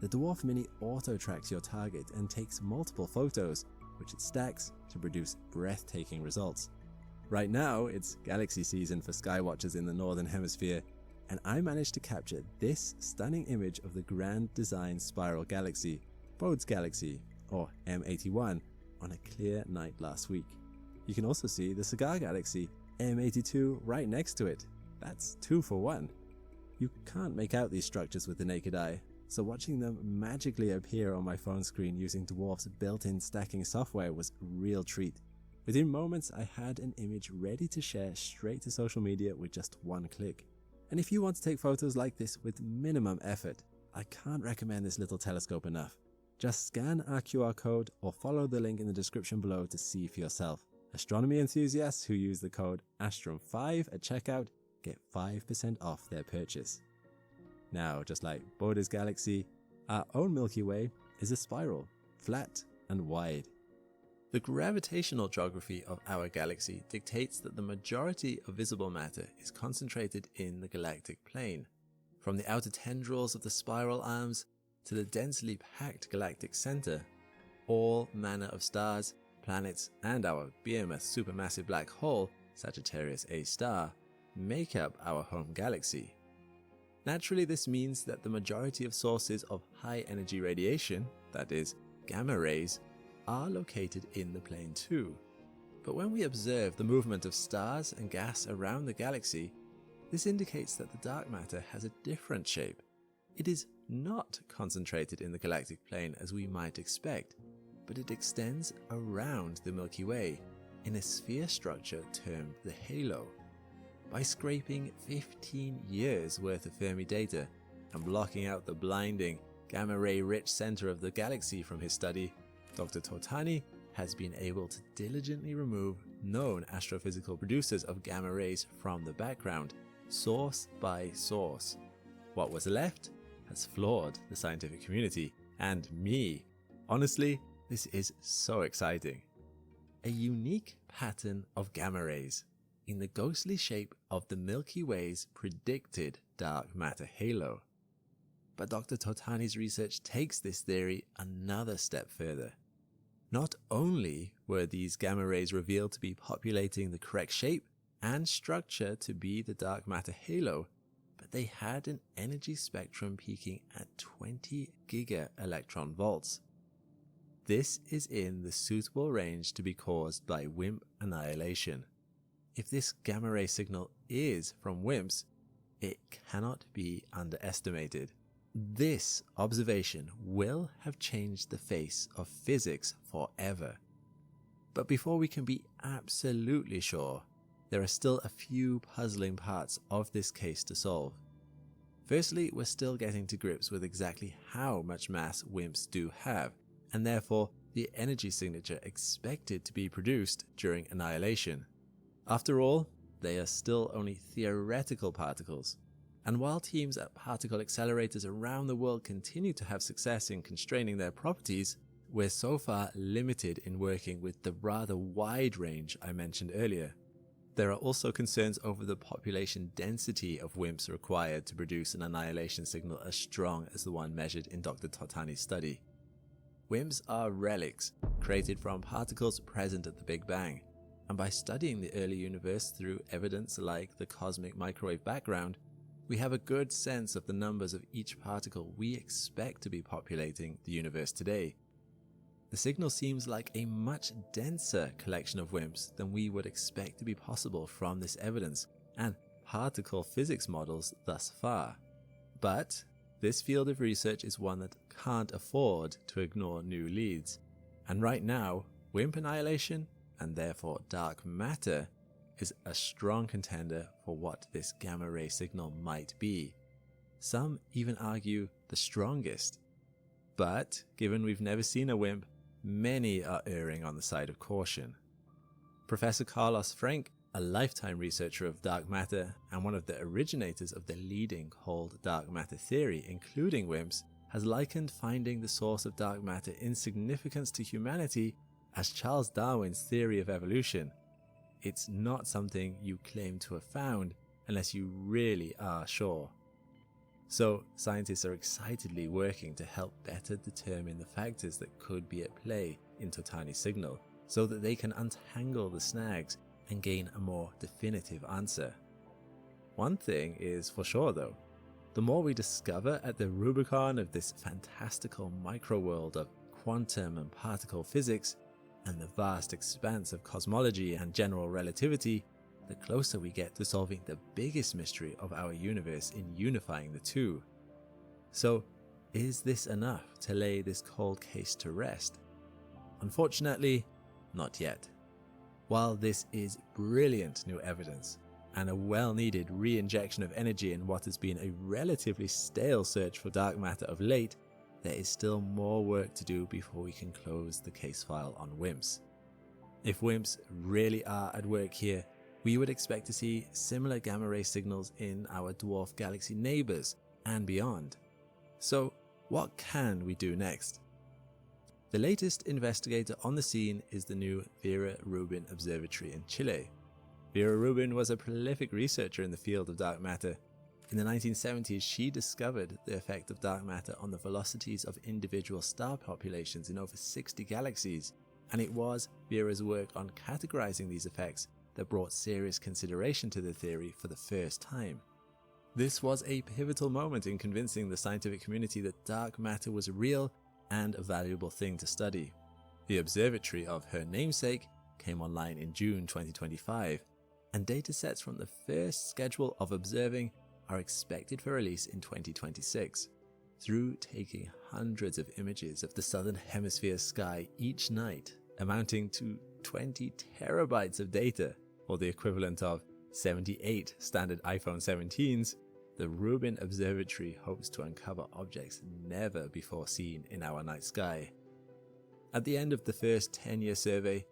The Dwarf Mini auto-tracks your target and takes multiple photos, which it stacks to produce breathtaking results. Right now, it's galaxy season for skywatchers in the northern hemisphere, and I managed to capture this stunning image of the grand design spiral galaxy, Bode's Galaxy, or M81, on a clear night last week. You can also see the cigar galaxy, M82, right next to it. That's 2 for 1. You can't make out these structures with the naked eye, so watching them magically appear on my phone screen using Dwarf's built-in stacking software was a real treat. Within moments, I had an image ready to share straight to social media with just one click. And if you want to take photos like this with minimum effort, I can't recommend this little telescope enough. Just scan our QR code or follow the link in the description below to see for yourself. Astronomy enthusiasts who use the code ASTROM5 at checkout get 5% off their purchase. Now, just like Bode's Galaxy, our own Milky Way is a spiral, flat and wide. The gravitational geography of our galaxy dictates that the majority of visible matter is concentrated in the galactic plane. From the outer tendrils of the spiral arms to the densely packed galactic center, all manner of stars, planets, and our behemoth supermassive black hole, Sagittarius A star, make up our home galaxy. Naturally, this means that the majority of sources of high energy radiation, that is, gamma rays, are located in the plane too. But when we observe the movement of stars and gas around the galaxy, this indicates that the dark matter has a different shape. It is not concentrated in the galactic plane as we might expect, but it extends around the Milky Way in a sphere structure termed the halo. By scraping 15 years worth of Fermi data and blocking out the blinding gamma-ray rich center of the galaxy from his study, Dr. Totani has been able to diligently remove known astrophysical producers of gamma rays from the background, source by source. What was left has floored the scientific community and me. Honestly, this is so exciting. A unique pattern of gamma rays in the ghostly shape of the Milky Way's predicted dark matter halo. But Dr. Totani's research takes this theory another step further. Not only were these gamma rays revealed to be populating the correct shape and structure to be the dark matter halo, but they had an energy spectrum peaking at 20 giga-electron volts. This is in the suitable range to be caused by WIMP annihilation. If this gamma ray signal is from WIMPs, it cannot be underestimated. This observation will have changed the face of physics forever. But before we can be absolutely sure, there are still a few puzzling parts of this case to solve. Firstly, we're still getting to grips with exactly how much mass WIMPs do have, and therefore the energy signature expected to be produced during annihilation. After all, they are still only theoretical particles. And while teams at particle accelerators around the world continue to have success in constraining their properties, we're so far limited in working with the rather wide range I mentioned earlier. There are also concerns over the population density of WIMPs required to produce an annihilation signal as strong as the one measured in Dr. Totani's study. WIMPs are relics created from particles present at the Big Bang, and by studying the early universe through evidence like the cosmic microwave background, we have a good sense of the numbers of each particle we expect to be populating the universe today. The signal seems like a much denser collection of WIMPs than we would expect to be possible from this evidence and particle physics models thus far. But this field of research is one that can't afford to ignore new leads. And right now, WIMP annihilation, and therefore dark matter, is a strong contender for what this gamma ray signal might be. Some even argue the strongest. But given we've never seen a WIMP, many are erring on the side of caution. Professor Carlos Frenk, a lifetime researcher of dark matter and one of the originators of the leading cold dark matter theory, including WIMPs, has likened finding the source of dark matter in significance to humanity as Charles Darwin's theory of evolution. It's not something you claim to have found unless you really are sure. So, scientists are excitedly working to help better determine the factors that could be at play in Totani's signal, so that they can untangle the snags and gain a more definitive answer. One thing is for sure though, the more we discover at the Rubicon of this fantastical microworld of quantum and particle physics and the vast expanse of cosmology and general relativity, the closer we get to solving the biggest mystery of our universe in unifying the two. So, is this enough to lay this cold case to rest? Unfortunately, not yet. While this is brilliant new evidence, and a well-needed re-injection of energy in what has been a relatively stale search for dark matter of late, there is still more work to do before we can close the case file on WIMPs. If WIMPs really are at work here, we would expect to see similar gamma-ray signals in our dwarf galaxy neighbors and beyond. So, what can we do next? The latest investigator on the scene is the new Vera Rubin Observatory in Chile. Vera Rubin was a prolific researcher in the field of dark matter. In the 1970s, she discovered the effect of dark matter on the velocities of individual star populations in over 60 galaxies, and it was Vera's work on categorizing these effects that brought serious consideration to the theory for the first time. This was a pivotal moment in convincing the scientific community that dark matter was real and a valuable thing to study. The observatory of her namesake came online in June 2025, and datasets from the first schedule of observing are expected for release in 2026. Through taking hundreds of images of the southern hemisphere sky each night, amounting to 20 terabytes of data, or the equivalent of 78 standard iPhone 17s, the Rubin Observatory hopes to uncover objects never before seen in our night sky. At the end of the first 10-year survey,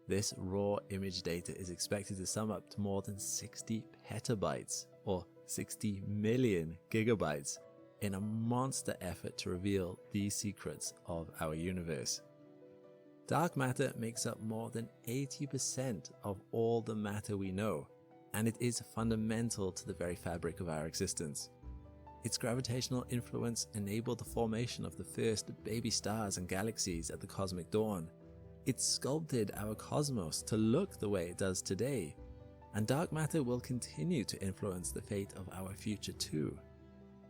this raw image data is expected to sum up to more than 60 petabytes, or 60 million gigabytes, in a monster effort to reveal the secrets of our universe. Dark matter makes up more than 80% of all the matter we know, and it is fundamental to the very fabric of our existence. Its gravitational influence enabled the formation of the first baby stars and galaxies at the cosmic dawn. It sculpted our cosmos to look the way it does today, and dark matter will continue to influence the fate of our future too.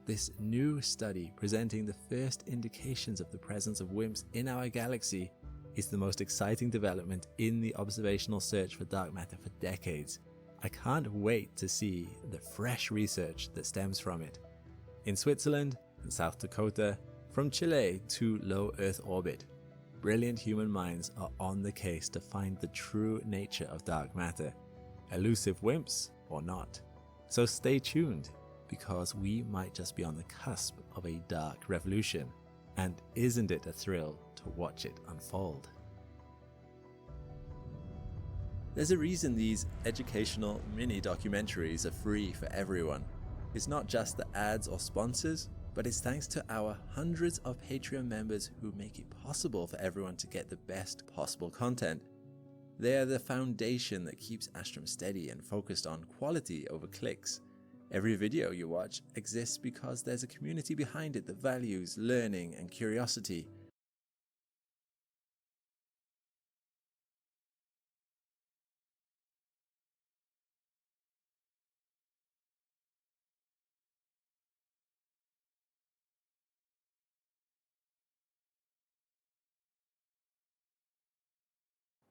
This new study, presenting the first indications of the presence of WIMPs in our galaxy, is the most exciting development in the observational search for dark matter for decades. I can't wait to see the fresh research that stems from it. In Switzerland and South Dakota, from Chile to low Earth orbit, brilliant human minds are on the case to find the true nature of dark matter, elusive WIMPs or not. So stay tuned, because we might just be on the cusp of a dark revolution, and isn't it a thrill to watch it unfold? There's a reason these educational mini documentaries are free for everyone. It's not just the ads or sponsors, but it's thanks to our hundreds of Patreon members who make it possible for everyone to get the best possible content. They are the foundation that keeps Astrum steady and focused on quality over clicks. Every video you watch exists because there's a community behind it that values learning and curiosity.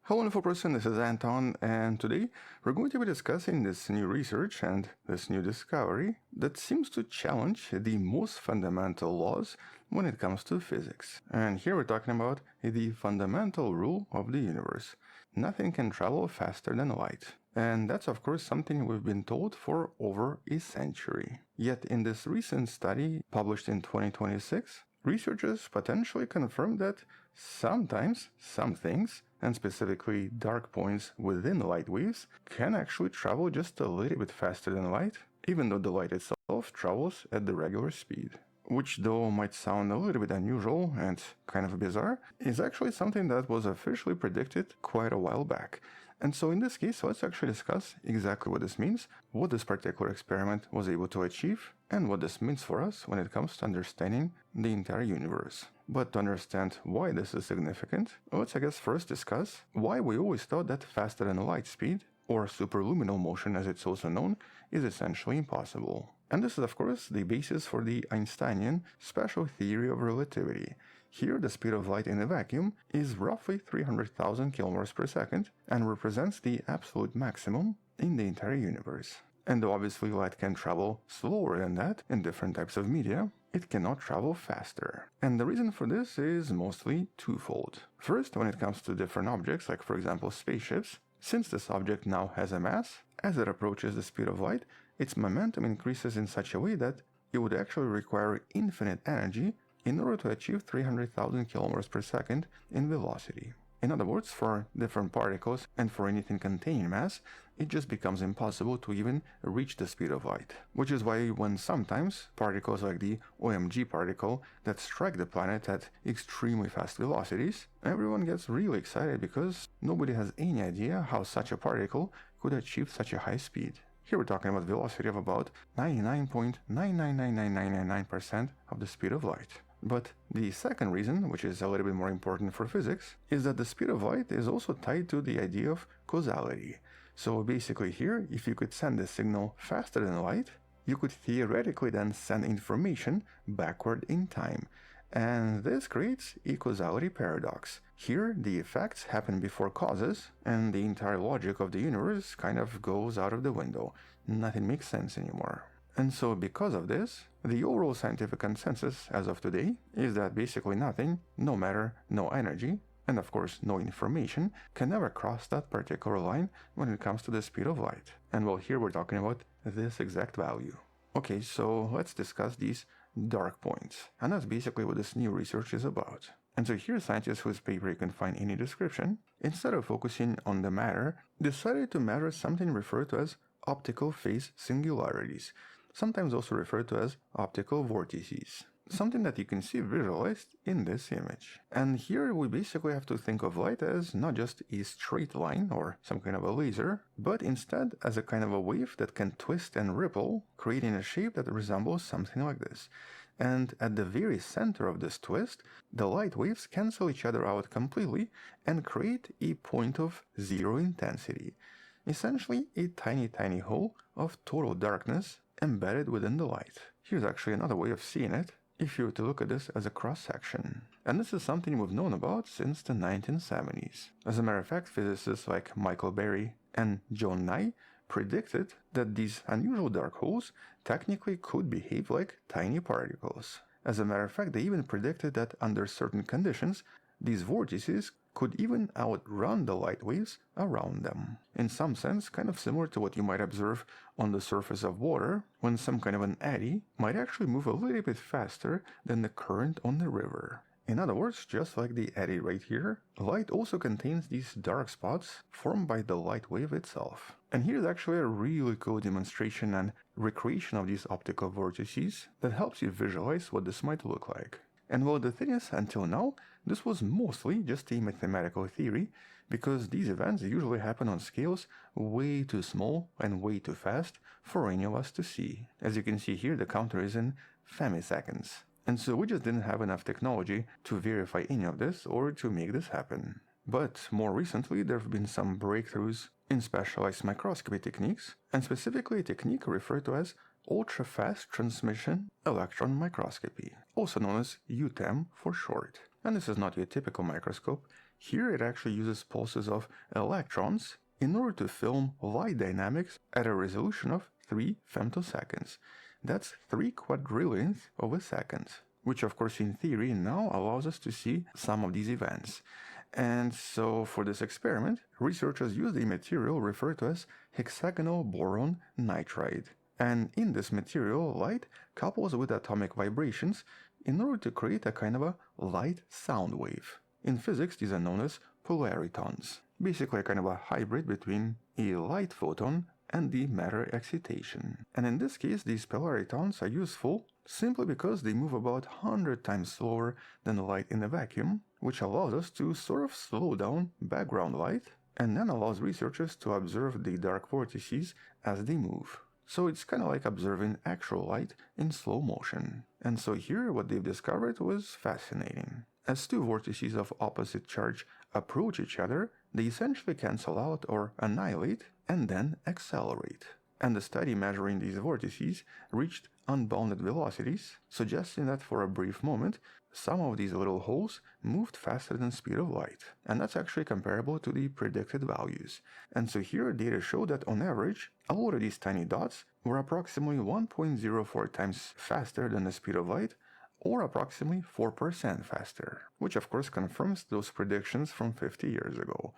Hello wonderful person, this is Anton, and today we're going to be discussing this new research and this new discovery that seems to challenge the most fundamental laws when it comes to physics. And here we're talking about the fundamental rule of the universe. Nothing can travel faster than light. And that's of course something we've been told for over a century. Yet in this recent study published in 2026, researchers potentially confirmed that sometimes some things, and specifically dark points within light waves, can actually travel just a little bit faster than light, even though the light itself travels at the regular speed. Which, though might sound a little bit unusual and kind of bizarre, is actually something that was officially predicted quite a while back. And so in this case, let's actually discuss exactly what this means, what this particular experiment was able to achieve, and what this means for us when it comes to understanding the entire universe. But to understand why this is significant, let's I guess first discuss why we always thought that faster than light speed or superluminal motion as it's also known, is essentially impossible. And this is of course the basis for the Einsteinian special theory of relativity. Here the speed of light in a vacuum is roughly 300,000 km per second and represents the absolute maximum in the entire universe. And though obviously light can travel slower than that in different types of media, it cannot travel faster. And the reason for this is mostly twofold. First, when it comes to different objects, like for example spaceships, since this object now has a mass, as it approaches the speed of light, its momentum increases in such a way that it would actually require infinite energy in order to achieve 300,000 km per second in velocity. In other words, for different particles and for anything containing mass, it just becomes impossible to even reach the speed of light. Which is why when sometimes particles like the OMG particle that strike the planet at extremely fast velocities, everyone gets really excited because nobody has any idea how such a particle could achieve such a high speed. Here we're talking about velocity of about 99.9999999% of the speed of light. But the second reason, which is a little bit more important for physics, is that the speed of light is also tied to the idea of causality. So basically here, if you could send a signal faster than light, you could theoretically then send information backward in time. And this creates a causality paradox. Here, the effects happen before causes, and the entire logic of the universe kind of goes out of the window. Nothing makes sense anymore. And so because of this, the overall scientific consensus as of today is that basically nothing, no matter, no energy, and of course no information, can ever cross that particular line when it comes to the speed of light. And well, here we're talking about this exact value. Okay, so let's discuss these dark points. And that's basically what this new research is about. And so here scientists whose paper you can find any description, instead of focusing on the matter, decided to measure something referred to as optical phase singularities, sometimes also referred to as optical vortices. Something that you can see visualized in this image. And here we basically have to think of light as not just a straight line or some kind of a laser, but instead as a kind of a wave that can twist and ripple, creating a shape that resembles something like this. And at the very center of this twist, the light waves cancel each other out completely and create a point of zero intensity. Essentially a tiny hole of total darkness embedded within the light. Here's actually another way of seeing it, if you were to look at this as a cross-section. And this is something we've known about since the 1970s. As a matter of fact, physicists like Michael Berry and John Nye predicted that these unusual dark holes technically could behave like tiny particles. As a matter of fact, they even predicted that under certain conditions, these vortices could even outrun the light waves around them. In some sense, kind of similar to what you might observe on the surface of water, when some kind of an eddy might actually move a little bit faster than the current on the river. In other words, just like the eddy right here, light also contains these dark spots formed by the light wave itself. And here's actually a really cool demonstration and recreation of these optical vortices that helps you visualize what this might look like. And well, the thing is, until now, this was mostly just a mathematical theory, because these events usually happen on scales way too small and way too fast for any of us to see. As you can see here, the counter is in femtoseconds. And so we just didn't have enough technology to verify any of this or to make this happen. But more recently, there have been some breakthroughs in specialized microscopy techniques, and specifically a technique referred to as ultra-fast transmission electron microscopy, also known as UTEM for short. And this is not your typical microscope. Here it actually uses pulses of electrons in order to film light dynamics at a resolution of 3 femtoseconds. That's 3 quadrillionths of a second, which of course in theory now allows us to see some of these events. And so for this experiment, researchers used a material referred to as hexagonal boron nitride. And in this material, light couples with atomic vibrations in order to create a kind of a light sound wave. In physics, these are known as polaritons, basically a kind of a hybrid between a light photon and the matter excitation. And in this case, these polaritons are useful simply because they move about 100 times slower than the light in a vacuum, which allows us to sort of slow down background light and then allows researchers to observe the dark vortices as they move. So it's kind of like observing actual light in slow motion. And so here what they've discovered was fascinating. As two vortices of opposite charge approach each other, they essentially cancel out or annihilate, and then accelerate. And the study measuring these vortices reached unbounded velocities, suggesting that for a brief moment, some of these little holes moved faster than the speed of light. And that's actually comparable to the predicted values. And so here data show that on average, a lot of these tiny dots were approximately 1.04 times faster than the speed of light, or approximately 4% faster, which of course confirms those predictions from 50 years ago.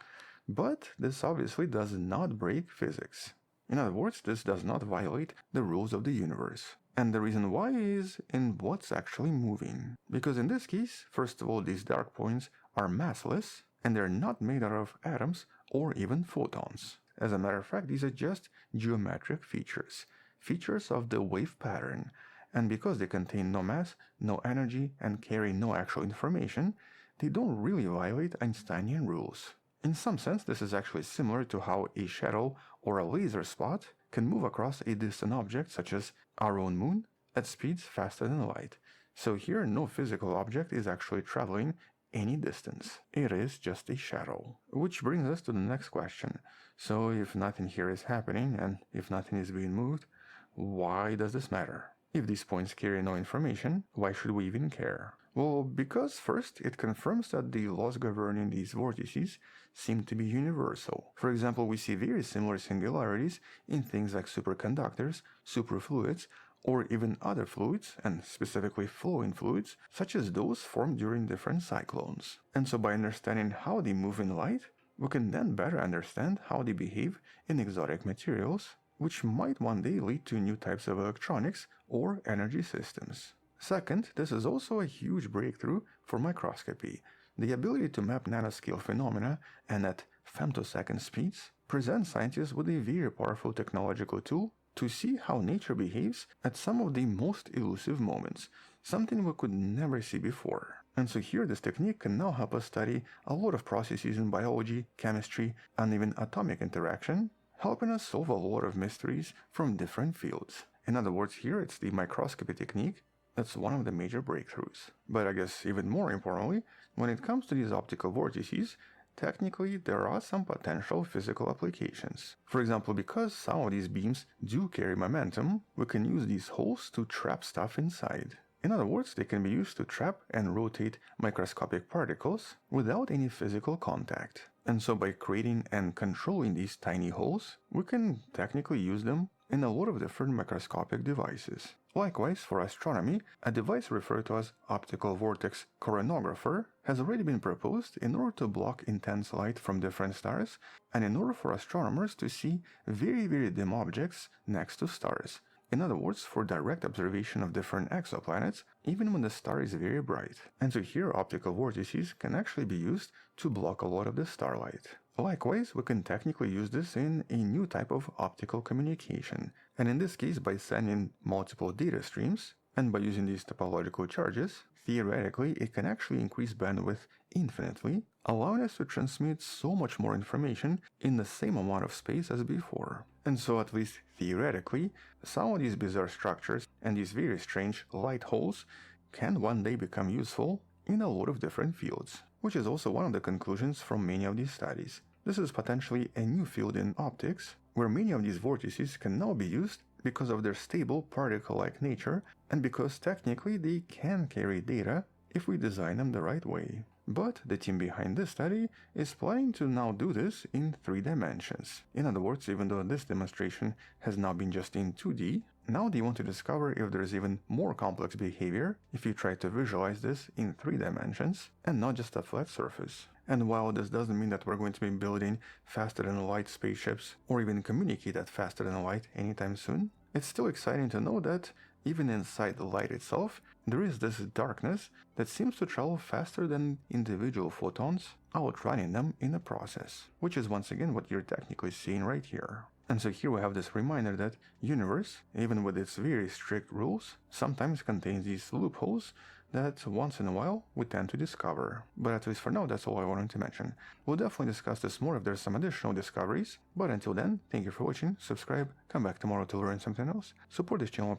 But this obviously does not break physics. In other words, this does not violate the rules of the universe. And the reason why is in what's actually moving. Because in this case, first of all, these dark points are massless, and they're not made out of atoms or even photons. As a matter of fact, these are just geometric features, features of the wave pattern. And because they contain no mass, no energy, and carry no actual information, they don't really violate Einsteinian rules. In some sense, this is actually similar to how a shadow or a laser spot can move across a distant object such as our own moon at speeds faster than light. So here no physical object is actually traveling any distance. It is just a shadow. Which brings us to the next question. So if nothing here is happening and if nothing is being moved, why does this matter? If these points carry no information, why should we even care? Well, because first, it confirms that the laws governing these vortices seem to be universal. For example, we see very similar singularities in things like superconductors, superfluids, or even other fluids, and specifically flowing fluids, such as those formed during different cyclones. And so by understanding how they move in light, we can then better understand how they behave in exotic materials, which might one day lead to new types of electronics or energy systems. Second, this is also a huge breakthrough for microscopy. The ability to map nanoscale phenomena and at femtosecond speeds presents scientists with a very powerful technological tool to see how nature behaves at some of the most elusive moments, something we could never see before. And so here this technique can now help us study a lot of processes in biology, chemistry, and even atomic interaction, helping us solve a lot of mysteries from different fields. In other words, here it's the microscopy technique that's one of the major breakthroughs. But I guess even more importantly, when it comes to these optical vortices, technically there are some potential physical applications. For example, because some of these beams do carry momentum, we can use these holes to trap stuff inside. In other words, they can be used to trap and rotate microscopic particles without any physical contact. And so by creating and controlling these tiny holes, we can technically use them in a lot of different microscopic devices. Likewise, for astronomy, a device referred to as optical vortex coronagrapher has already been proposed in order to block intense light from different stars and in order for astronomers to see very, very dim objects next to stars. In other words, for direct observation of different exoplanets, even when the star is very bright. And so here optical vortices can actually be used to block a lot of the starlight. Likewise, we can technically use this in a new type of optical communication, and in this case by sending multiple data streams, and by using these topological charges, theoretically it can actually increase bandwidth infinitely, allowing us to transmit so much more information in the same amount of space as before. And so at least theoretically, some of these bizarre structures and these very strange light holes can one day become useful in a lot of different fields, which is also one of the conclusions from many of these studies. This is potentially a new field in optics, where many of these vortices can now be used because of their stable particle-like nature and because technically they can carry data if we design them the right way. But the team behind this study is planning to now do this in 3 dimensions. In other words, even though this demonstration has now been just in 2D, now they want to discover if there's even more complex behavior if you try to visualize this in 3 dimensions and not just a flat surface. And while this doesn't mean that we're going to be building faster than light spaceships or even communicate at faster than light anytime soon, it's still exciting to know that even inside the light itself, there is this darkness that seems to travel faster than individual photons, outrunning them in the process, which is once again what you're technically seeing right here. And so here we have this reminder that universe, even with its very strict rules, sometimes contains these loopholes that once in a while we tend to discover. But at least for now, that's all I wanted to mention. We'll definitely discuss this more if there's some additional discoveries, but until then, thank you for watching, subscribe, come back tomorrow to learn something else, support this channel.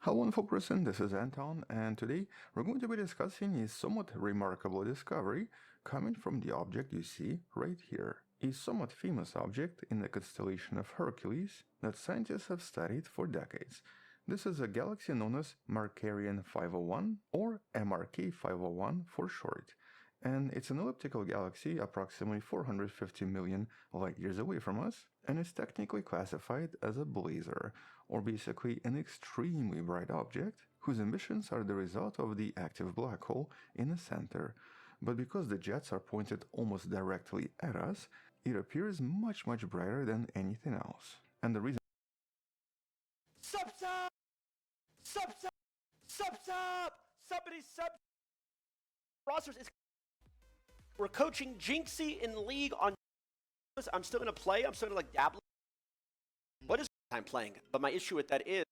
Hello wonderful person, this is Anton, and today we're going to be discussing a somewhat remarkable discovery coming from the object you see right here. A somewhat famous object in the constellation of Hercules that scientists have studied for decades. This is a galaxy known as Markarian 501, or MRK 501 for short. And it's an elliptical galaxy approximately 450 million light years away from us, and is technically classified as a blazar, or basically an extremely bright object whose emissions are the result of the active black hole in the center. But because the jets are pointed almost directly at us, it appears much brighter than anything else. And the reason Somebody sub rosters is we're coaching Jinxie in league on. I'm still gonna play. I'm still gonna like dabble. What is time playing? But my issue with that is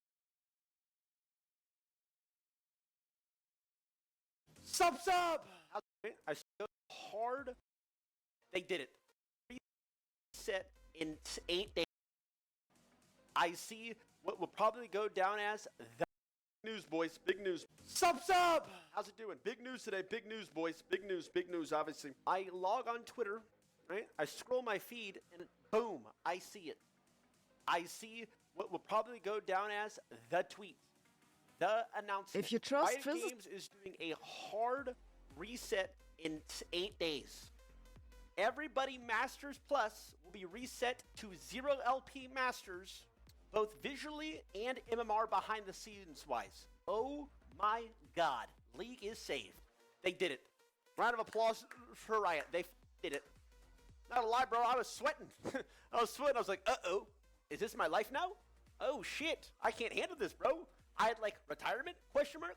sub. I still hard. They did it. Reset in 8 days. I see what will probably go down as the news, boys. Big news. Sub. How's it doing? Big news today. Big news, boys. Big news, obviously. I log on Twitter, right? I scroll my feed, and boom, I see it. I see what will probably go down as the tweet. The announcement. If you trust Riot Games is doing a hard reset in 8 days. Everybody Masters Plus will be reset to 0 LP Masters, both visually and MMR behind the scenes wise. Oh my god. League is saved. They did it. Round of applause for Riot. They did it. Not gonna lie, bro. I was sweating. I was like, uh-oh. Is this my life now? Oh shit. I can't handle this, bro. I had like retirement? Question mark?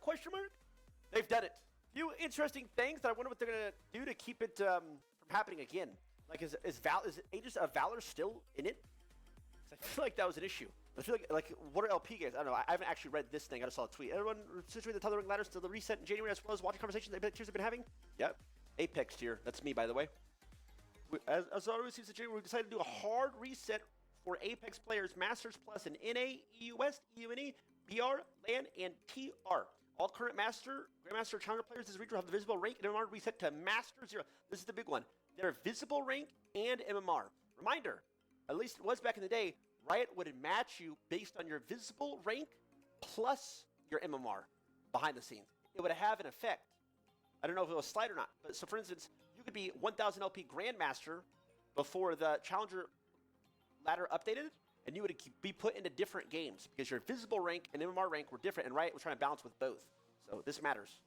They've done it. Few interesting things that I wonder what they're gonna do to keep it from happening again. Like is Aegis of Valor still in it? I feel like that was an issue. I feel like what are LP games? I don't know. I haven't actually read this thing. I just saw a tweet. Everyone situated the top of the ring ladders to the reset in January, as well as watching conversations the tiers have been having. Yep. Apex tier. That's me, by the way. As always seems to January, we decided to do a hard reset for Apex players, Masters Plus in NA, EU West, EUNE, BR, LAN, and TR. All current Grandmaster Challenger players this region will have the visible rank and MMR reset to Master 0. This is the big one. They're visible rank and MMR. Reminder, at least it was back in the day, Riot would match you based on your visible rank plus your MMR behind the scenes. It would have an effect. I don't know if it was slide or not, but so for instance, you could be 1000 LP Grandmaster before the Challenger ladder updated, and you would be put into different games because your visible rank and MMR rank were different, and Riot was trying to balance with both. So this matters.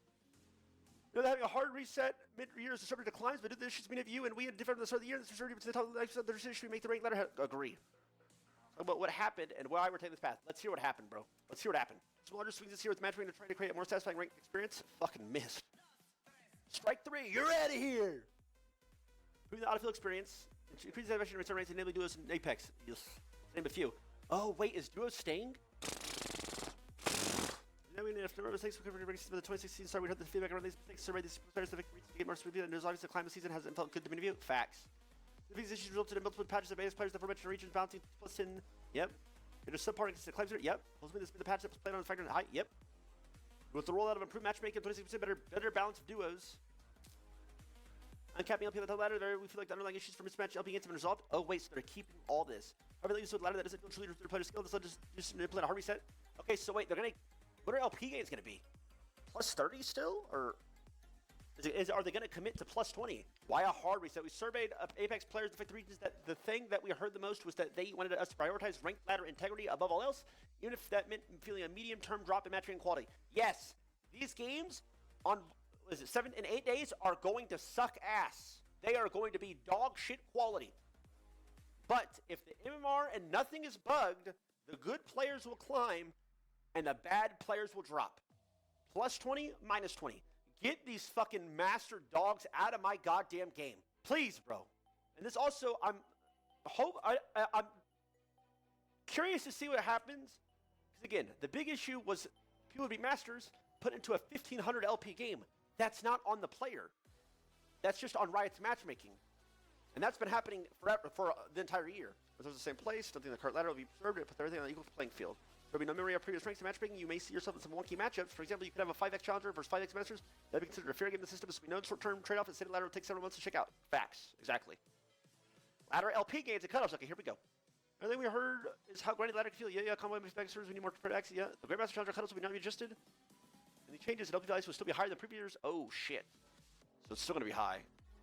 You know, having a hard reset mid-year is the server declines, but this should mean of you and we had different at the start of the year. This is already to the top of the decision. Should we make the rank ladder? Agree. About what happened and why we're taking this path. Let's hear what happened, bro. Let's hear what happened. Smaller swings this year with matchmaking to try to create a more satisfying rank experience. Fucking missed. Strike 3. You're out of here. Improving the autofill experience. Increasing the return rates, enabling duos in Apex. Yes. Name a few. Oh wait, is duo staying? Now we need to remember mistakes for the 2016 start. We heard the feedback around these mistakes. Survey these players to get more speed, and there's obviously the climate season hasn't felt good to many of you. Facts. These issues resulted in multiple patches of base players that aforementioned regions bouncing plus in. Yep. There's subpart against the climbs here. Yep. Ultimately, this has been the patch that was played on the factor high. Yep. With the rollout of improved matchmaking, 26% better balance of duos. Uncapping LP on the top ladder, we feel like the underlying issues for mismatch LP games have been resolved. Oh wait, so they're keeping all this. However, they use a ladder that doesn't truly refer to player skill. This will just implement a hard reset. Okay, so wait, they're gonna. What are LP games gonna be? Plus 30 still, or are they gonna commit to plus 20? Why a hard reset? We surveyed Apex players in 50 regions. That the thing that we heard the most was that they wanted us to prioritize ranked ladder integrity above all else, even if that meant feeling a medium-term drop in matchmaking quality. Yes, these games on 7 and 8 days are going to suck ass. They are going to be dog shit quality. But if the MMR and nothing is bugged, the good players will climb and the bad players will drop. Plus 20, minus 20. Get these fucking master dogs out of my goddamn game. Please, bro. And this also, I'm curious to see what happens. Because again, the big issue was people would be masters put into a 1500 LP game. That's not on the player. That's just on Riot's matchmaking. And that's been happening forever, for the entire year. If it was the same place, don't think the current ladder will be observed, it puts everything on the equal playing field. There'll be no memory of previous ranks in matchmaking. You may see yourself in some wonky matchups. For example, you could have a 5x challenger versus 5x masters. That'd be considered a fair game in the system. This will be no short-term trade-off. The stated ladder will take several months to check out. Facts. Exactly. Ladder LP gains and cutoffs. Okay, here we go. Another thing we heard is how grinding ladder can feel. Yeah, combo masters, we need more products. Yeah, the Grandmaster Challenger cutoffs will be not adjusted. And the changes in LP values will still be higher than previous years. Oh, shit. So it's still going to be high.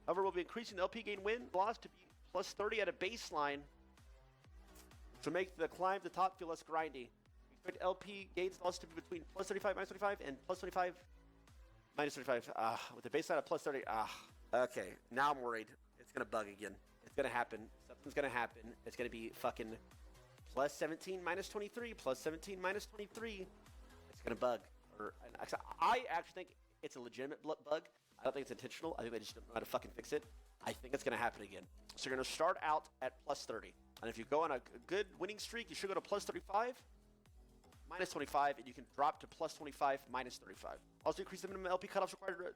However, we'll be increasing the LP gain win loss to be plus 30 at a baseline to make the climb to the top feel less grindy. We expect LP gains loss to be between plus 35, minus 25, and plus 25, minus 25. With the baseline of plus 30. Okay, now I'm worried. It's going to bug again. It's going to happen. Something's going to happen. It's going to be fucking plus 17, minus 23, plus 17, minus 23. It's going to bug. I actually think it's a legitimate bug. I don't think it's intentional. I think they just don't know how to fucking fix it. I think it's going to happen again. So you're going to start out at plus 30. And if you go on a good winning streak, you should go to plus 35, minus 25, and you can drop to plus 25, minus 35. Also increase the minimum LP cutoffs required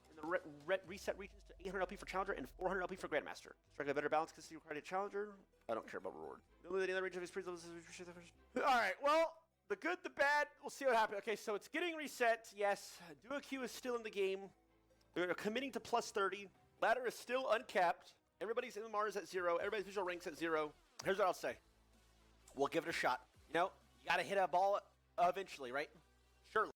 in the reset regions to 800 LP for Challenger and 400 LP for Grandmaster. Strike a better balance because you required a Challenger. I don't care about reward. Only the other region of experience levels. Alright, well, the good, the bad, we'll see what happens. Okay, so it's getting reset. Yes, Duo Q is still in the game. They're committing to plus 30. Ladder is still uncapped. Everybody's MMR is at 0. Everybody's visual rank's at 0. Here's what I'll say. We'll give it a shot. You know, you got to hit a ball eventually, right? Surely.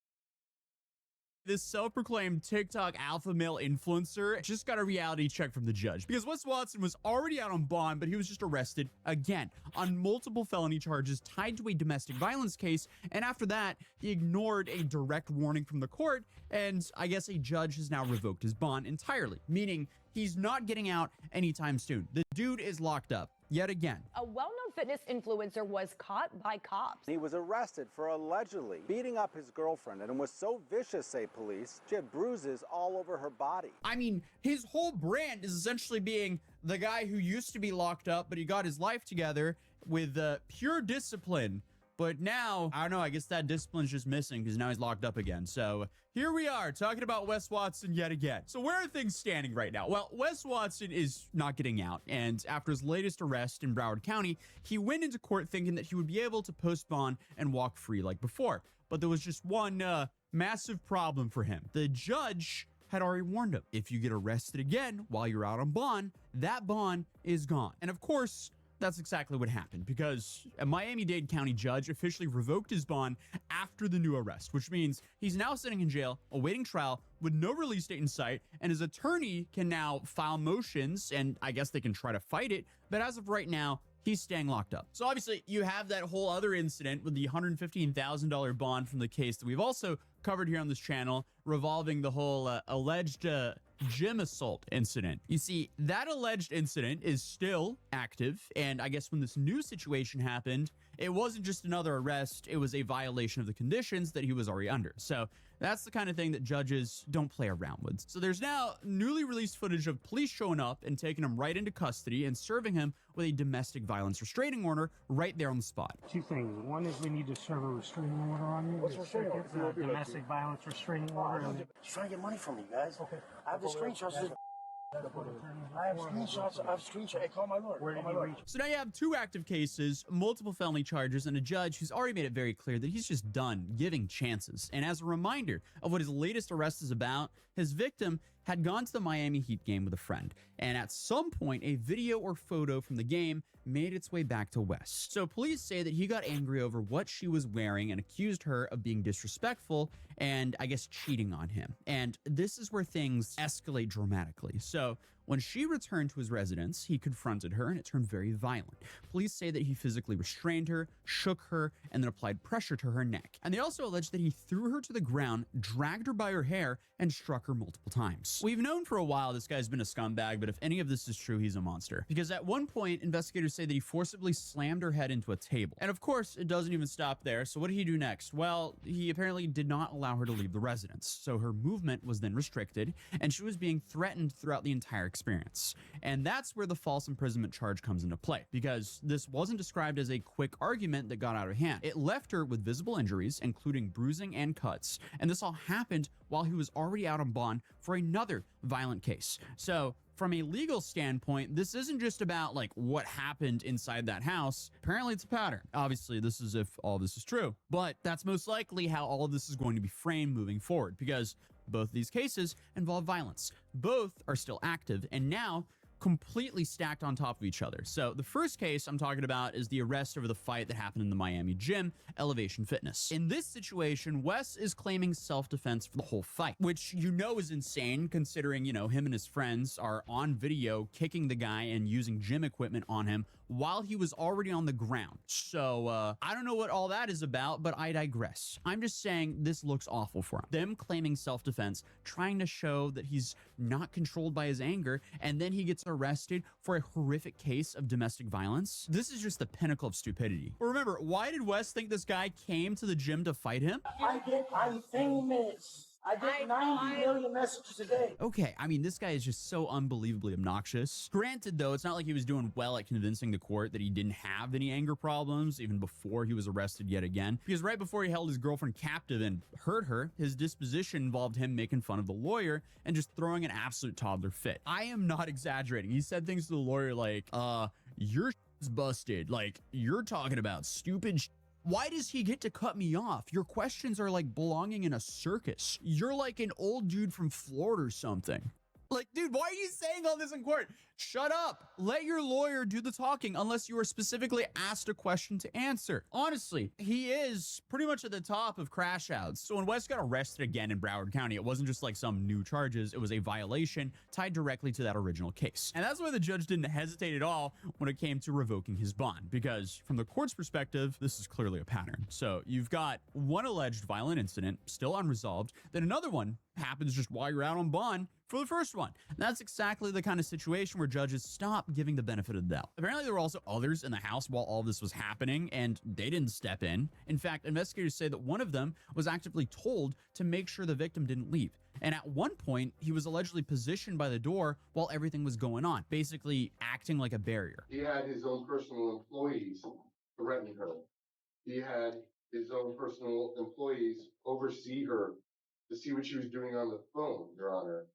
This self-proclaimed TikTok alpha male influencer just got a reality check from the judge because Wes Watson was already out on bond, but he was just arrested again on multiple felony charges tied to a domestic violence case. And after that, he ignored a direct warning from the court. And I guess a judge has now revoked his bond entirely, meaning he's not getting out anytime soon. The dude is locked up yet again. A well-known fitness influencer was caught by cops. He was arrested for allegedly beating up his girlfriend and was so vicious, say police, she had bruises all over her body. I mean, his whole brand is essentially being the guy who used to be locked up, but he got his life together with pure discipline. But now, I don't know, I guess that discipline's just missing because now he's locked up again. So here we are talking about Wes Watson yet again. So where are things standing right now? Well, Wes Watson is not getting out. And after his latest arrest in Broward County, he went into court thinking that he would be able to post bond and walk free like before. But there was just one massive problem for him. The judge had already warned him. If you get arrested again while you're out on bond, that bond is gone. And of course, that's exactly what happened because a Miami-Dade County judge officially revoked his bond after the new arrest, which means he's now sitting in jail awaiting trial with no release date in sight, and his attorney can now file motions, and I guess they can try to fight it, but as of right now, he's staying locked up. So obviously, you have that whole other incident with the $115,000 bond from the case that we've also covered here on this channel, revolving the whole alleged gym assault incident. You see, that alleged incident is still active, and I guess when this new situation happened, it wasn't just another arrest, it was a violation of the conditions that he was already under. So that's the kind of thing that judges don't play around with. So there's now newly released footage of police showing up and taking him right into custody and serving him with a domestic violence restraining order right there on the spot. Two things. One is we need to serve a restraining order on you. What's restraining order? Domestic violence restraining order. He's trying to get money from you guys. Okay. I have the screenshots. I have screenshots. Hey, call my lawyer. Where did he reach? So now you have two active cases, multiple felony charges, and a judge who's already made it very clear that he's just done giving chances. And as a reminder of what his latest arrest is about, his victim had gone to the Miami Heat game with a friend, and at some point, a video or photo from the game made its way back to Wes. So police say that he got angry over what she was wearing and accused her of being disrespectful and, I guess, cheating on him. And this is where things escalate dramatically. So when she returned to his residence, he confronted her and it turned very violent. Police say that he physically restrained her, shook her, and then applied pressure to her neck. And they also allege that he threw her to the ground, dragged her by her hair, and struck her multiple times. We've known for a while this guy's been a scumbag, but if any of this is true, he's a monster. Because at one point, investigators say that he forcibly slammed her head into a table. And of course, it doesn't even stop there. So what did he do next? Well, he apparently did not allow her to leave the residence. So her movement was then restricted, and she was being threatened throughout the entire experience. And that's where the false imprisonment charge comes into play, because this wasn't described as a quick argument that got out of hand. It left her with visible injuries, including bruising and cuts. And this all happened while he was already out on bond for another violent case. So from a legal standpoint, this isn't just about like what happened inside that house. Apparently it's a pattern. Obviously, this is if all this is true, but that's most likely how all of this is going to be framed moving forward, because both of these cases involve violence. Both are still active and now completely stacked on top of each other. So the first case I'm talking about is the arrest over the fight that happened in the Miami gym, Elevation Fitness. In this situation, Wes is claiming self-defense for the whole fight, which you know is insane considering, you know, him and his friends are on video kicking the guy and using gym equipment on him while he was already on the ground. So I don't know what all that is about, but I digress. I'm just saying this looks awful for him. Them claiming self-defense, trying to show that he's not controlled by his anger, and then he gets arrested for a horrific case of domestic violence. This is just the pinnacle of stupidity. Remember, why did Wes think this guy came to the gym to fight him? I'm famous. I get 90 million messages a day. Okay, I mean, this guy is just so unbelievably obnoxious. Granted, though, it's not like he was doing well at convincing the court that he didn't have any anger problems even before he was arrested yet again. Because right before he held his girlfriend captive and hurt her, his disposition involved him making fun of the lawyer and just throwing an absolute toddler fit. I am not exaggerating. He said things to the lawyer like, your shit's busted. Like, you're talking about stupid shit. Why does he get to cut me off? Your questions are like belonging in a circus. You're like an old dude from Florida or something. Like, dude, why are you saying all this in court? Shut up. Let your lawyer do the talking unless you are specifically asked a question to answer. Honestly, he is pretty much at the top of crash outs. So when Wes got arrested again in Broward County, it wasn't just like some new charges. It was a violation tied directly to that original case. And that's why the judge didn't hesitate at all when it came to revoking his bond, because from the court's perspective, this is clearly a pattern. So you've got one alleged violent incident still unresolved, then another one happens just while you're out on bond for the first one. And that's exactly the kind of situation where judges stop giving the benefit of the doubt. Apparently, there were also others in the house while all this was happening, and they didn't step in. In fact, investigators say that one of them was actively told to make sure the victim didn't leave. And at one point, he was allegedly positioned by the door while everything was going on, basically acting like a barrier. He had his own personal employees threaten her. He had his own personal employees oversee her to see what she was doing on the phone, Your Honor.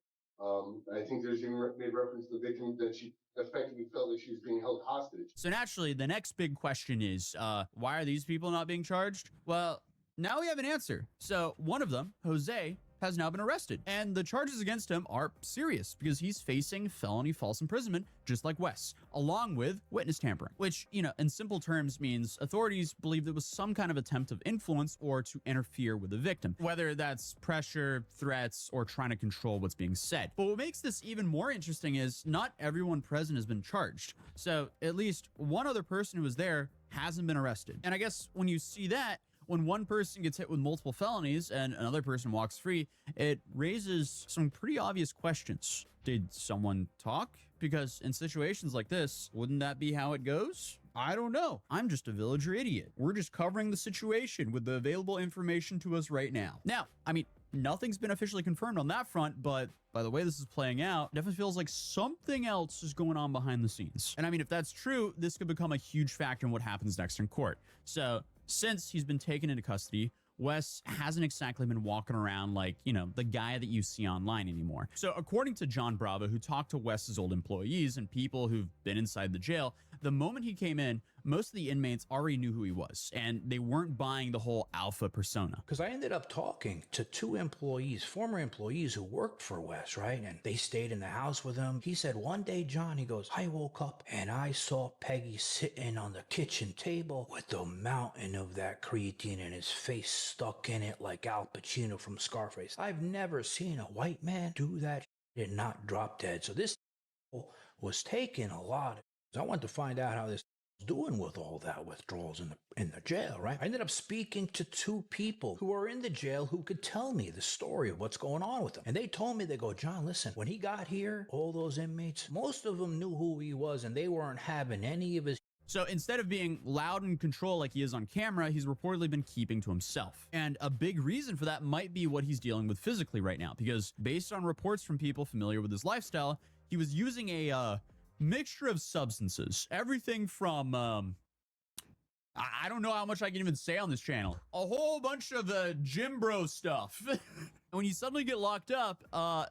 I think there's even made reference to the victim that she effectively felt like she was being held hostage. So naturally, the next big question is, why are these people not being charged? Well, now we have an answer. So one of them, Jose, has now been arrested, and the charges against him are serious because he's facing felony false imprisonment, just like Wes, along with witness tampering, which, you know, in simple terms means authorities believe there was some kind of attempt of influence or to interfere with the victim, whether that's pressure, threats, or trying to control what's being said. But what makes this even more interesting is not everyone present has been charged. So at least one other person who was there hasn't been arrested. And I guess when you see that, when one person gets hit with multiple felonies and another person walks free, it raises some pretty obvious questions. Did someone talk? Because in situations like this, wouldn't that be how it goes? I don't know. I'm just a villager idiot. We're just covering the situation with the available information to us right now. Now, I mean, nothing's been officially confirmed on that front, but by the way this is playing out, it definitely feels like something else is going on behind the scenes. And I mean, if that's true, this could become a huge factor in what happens next in court. So since he's been taken into custody, Wes hasn't exactly been walking around like, you know, the guy that you see online anymore. So according to John Bravo, who talked to Wes's old employees and people who've been inside the jail, the moment he came in, most of the inmates already knew who he was, and they weren't buying the whole alpha persona. Because I ended up talking to two employees, former employees who worked for Wes, right? And they stayed in the house with him. He said one day, John, he goes, I woke up and I saw Peggy sitting on the kitchen table with a mountain of that creatine and his face stuck in it like Al Pacino from Scarface. I've never seen a white man do that and not drop dead. So this was taking a lot. I wanted to find out how this doing with all that withdrawals in the jail, right? I ended up speaking to two people who are in the jail who could tell me the story of what's going on with him. And they told me, they go, John, listen, when he got here, all those inmates, most of them knew who he was and they weren't having any of his. So instead of being loud and in control like he is on camera, he's reportedly been keeping to himself. And a big reason for that might be what he's dealing with physically right now, because based on reports from people familiar with his lifestyle, he was using a mixture of substances, everything from I don't know how much I can even say on this channel. A whole bunch of gym bro stuff. And when you suddenly get locked up,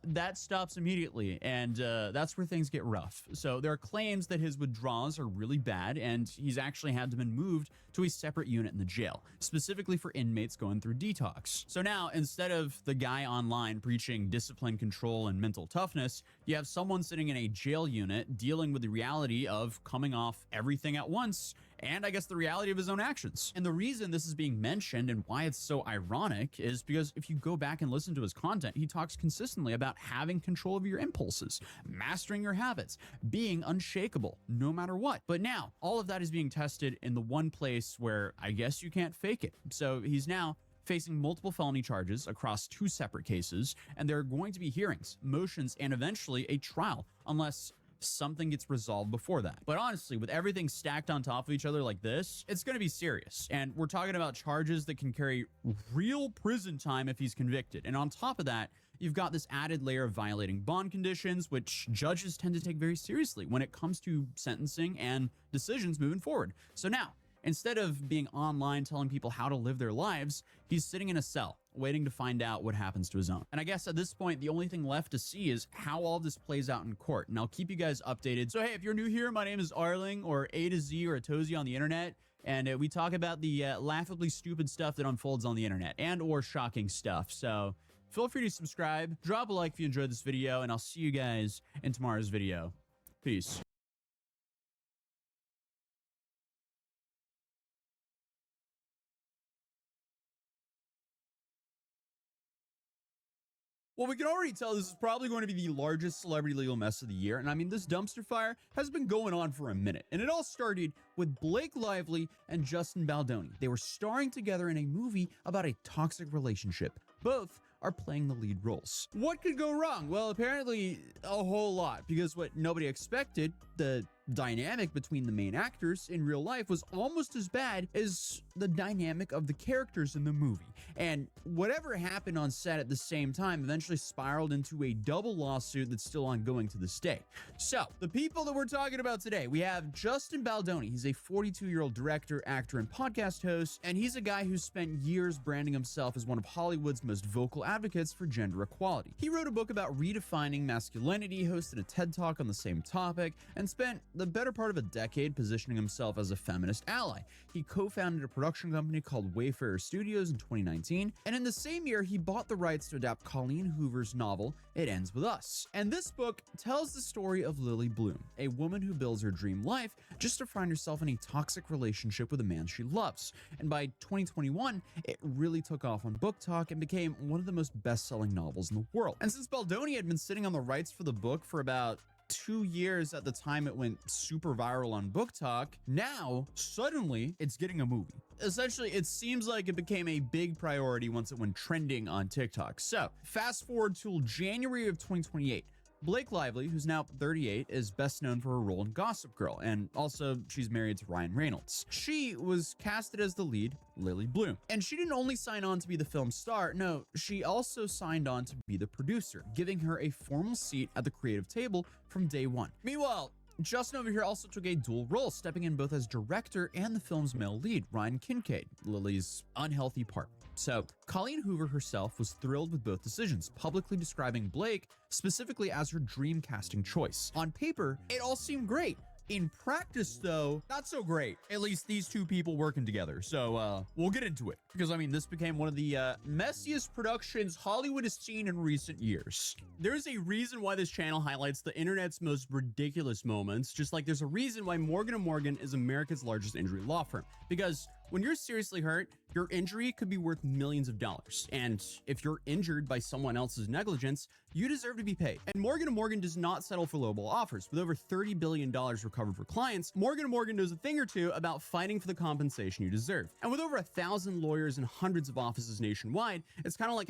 that stops immediately, and that's where things get rough. So there are claims that his withdrawals are really bad, and he's actually had to been moved to a separate unit in the jail, specifically for inmates going through detox. So now, instead of the guy online preaching discipline, control, and mental toughness, you have someone sitting in a jail unit dealing with the reality of coming off everything at once, and I guess the reality of his own actions. And the reason this is being mentioned and why it's so ironic is because if you go back and listen to his content, he talks consistently about having control of your impulses, mastering your habits, being unshakable no matter what. But now all of that is being tested in the one place where I guess you can't fake it. So he's now facing multiple felony charges across 2 separate cases, and there are going to be hearings, motions, and eventually a trial, unless something gets resolved before that. But honestly, with everything stacked on top of each other like this, it's going to be serious. And we're talking about charges that can carry real prison time if he's convicted. And on top of that, you've got this added layer of violating bond conditions, which judges tend to take very seriously when it comes to sentencing and decisions moving forward. So now, instead of being online telling people how to live their lives, he's sitting in a cell waiting to find out what happens to his own. And I guess at this point, the only thing left to see is how all this plays out in court. And I'll keep you guys updated. So hey, if you're new here, my name is Arling, or A to Z, or Atozy on the internet. And we talk about the laughably stupid stuff that unfolds on the internet and or shocking stuff. So feel free to subscribe, drop a like if you enjoyed this video, and I'll see you guys in tomorrow's video. Peace. Well, we can already tell this is probably going to be the largest celebrity legal mess of the year. And I mean, this dumpster fire has been going on for a minute. And it all started with Blake Lively and Justin Baldoni. They were starring together in a movie about a toxic relationship. Both are playing the lead roles. What could go wrong? Well, apparently a whole lot, because what nobody expected, the dynamic between the main actors in real life, was almost as bad as the dynamic of the characters in the movie. And whatever happened on set at the same time eventually spiraled into a double lawsuit that's still ongoing to this day. So, the people that we're talking about today, we have Justin Baldoni. He's a 42-year-old director, actor, and podcast host, and he's a guy who's spent years branding himself as one of Hollywood's most vocal advocates for gender equality. He wrote a book about redefining masculinity, hosted a TED Talk on the same topic, and spent the better part of a decade positioning himself as a feminist ally. He co-founded a production company called Wayfarer Studios in 2019, and in the same year, he bought the rights to adapt Colleen Hoover's novel, It Ends With Us. And this book tells the story of Lily Bloom, a woman who builds her dream life just to find herself in a toxic relationship with a man she loves. And by 2021, it really took off on Book Talk and became one of the most best-selling novels in the world. And since Baldoni had been sitting on the rights for the book for about 2 years at the time it went super viral on Book Talk, now suddenly it's getting a movie. Essentially, it seems like it became a big priority once it went trending on TikTok. So fast forward till January of 2028. Blake Lively, who's now 38, is best known for her role in Gossip Girl, and also she's married to Ryan Reynolds. She was casted as the lead, Lily Bloom. And she didn't only sign on to be the film's star, no, she also signed on to be the producer, giving her a formal seat at the creative table from day one. Meanwhile, Justin over here also took a dual role, stepping in both as director and the film's male lead, Ryan Kincaid, Lily's unhealthy partner. So, Colleen Hoover herself was thrilled with both decisions, publicly describing Blake specifically as her dream casting choice. On paper, it all seemed great. In practice, though, not so great. At least these two people working together. So, we'll get into it. Because, I mean, this became one of the messiest productions Hollywood has seen in recent years. There's a reason why this channel highlights the internet's most ridiculous moments, just like there's a reason why Morgan & Morgan is America's largest injury law firm. Because when you're seriously hurt, your injury could be worth millions of dollars. And if you're injured by someone else's negligence, you deserve to be paid. And Morgan & Morgan does not settle for lowball offers. With over $30 billion recovered for clients, Morgan & Morgan knows a thing or two about fighting for the compensation you deserve. And with over 1,000 lawyers and hundreds of offices nationwide, it's kind of like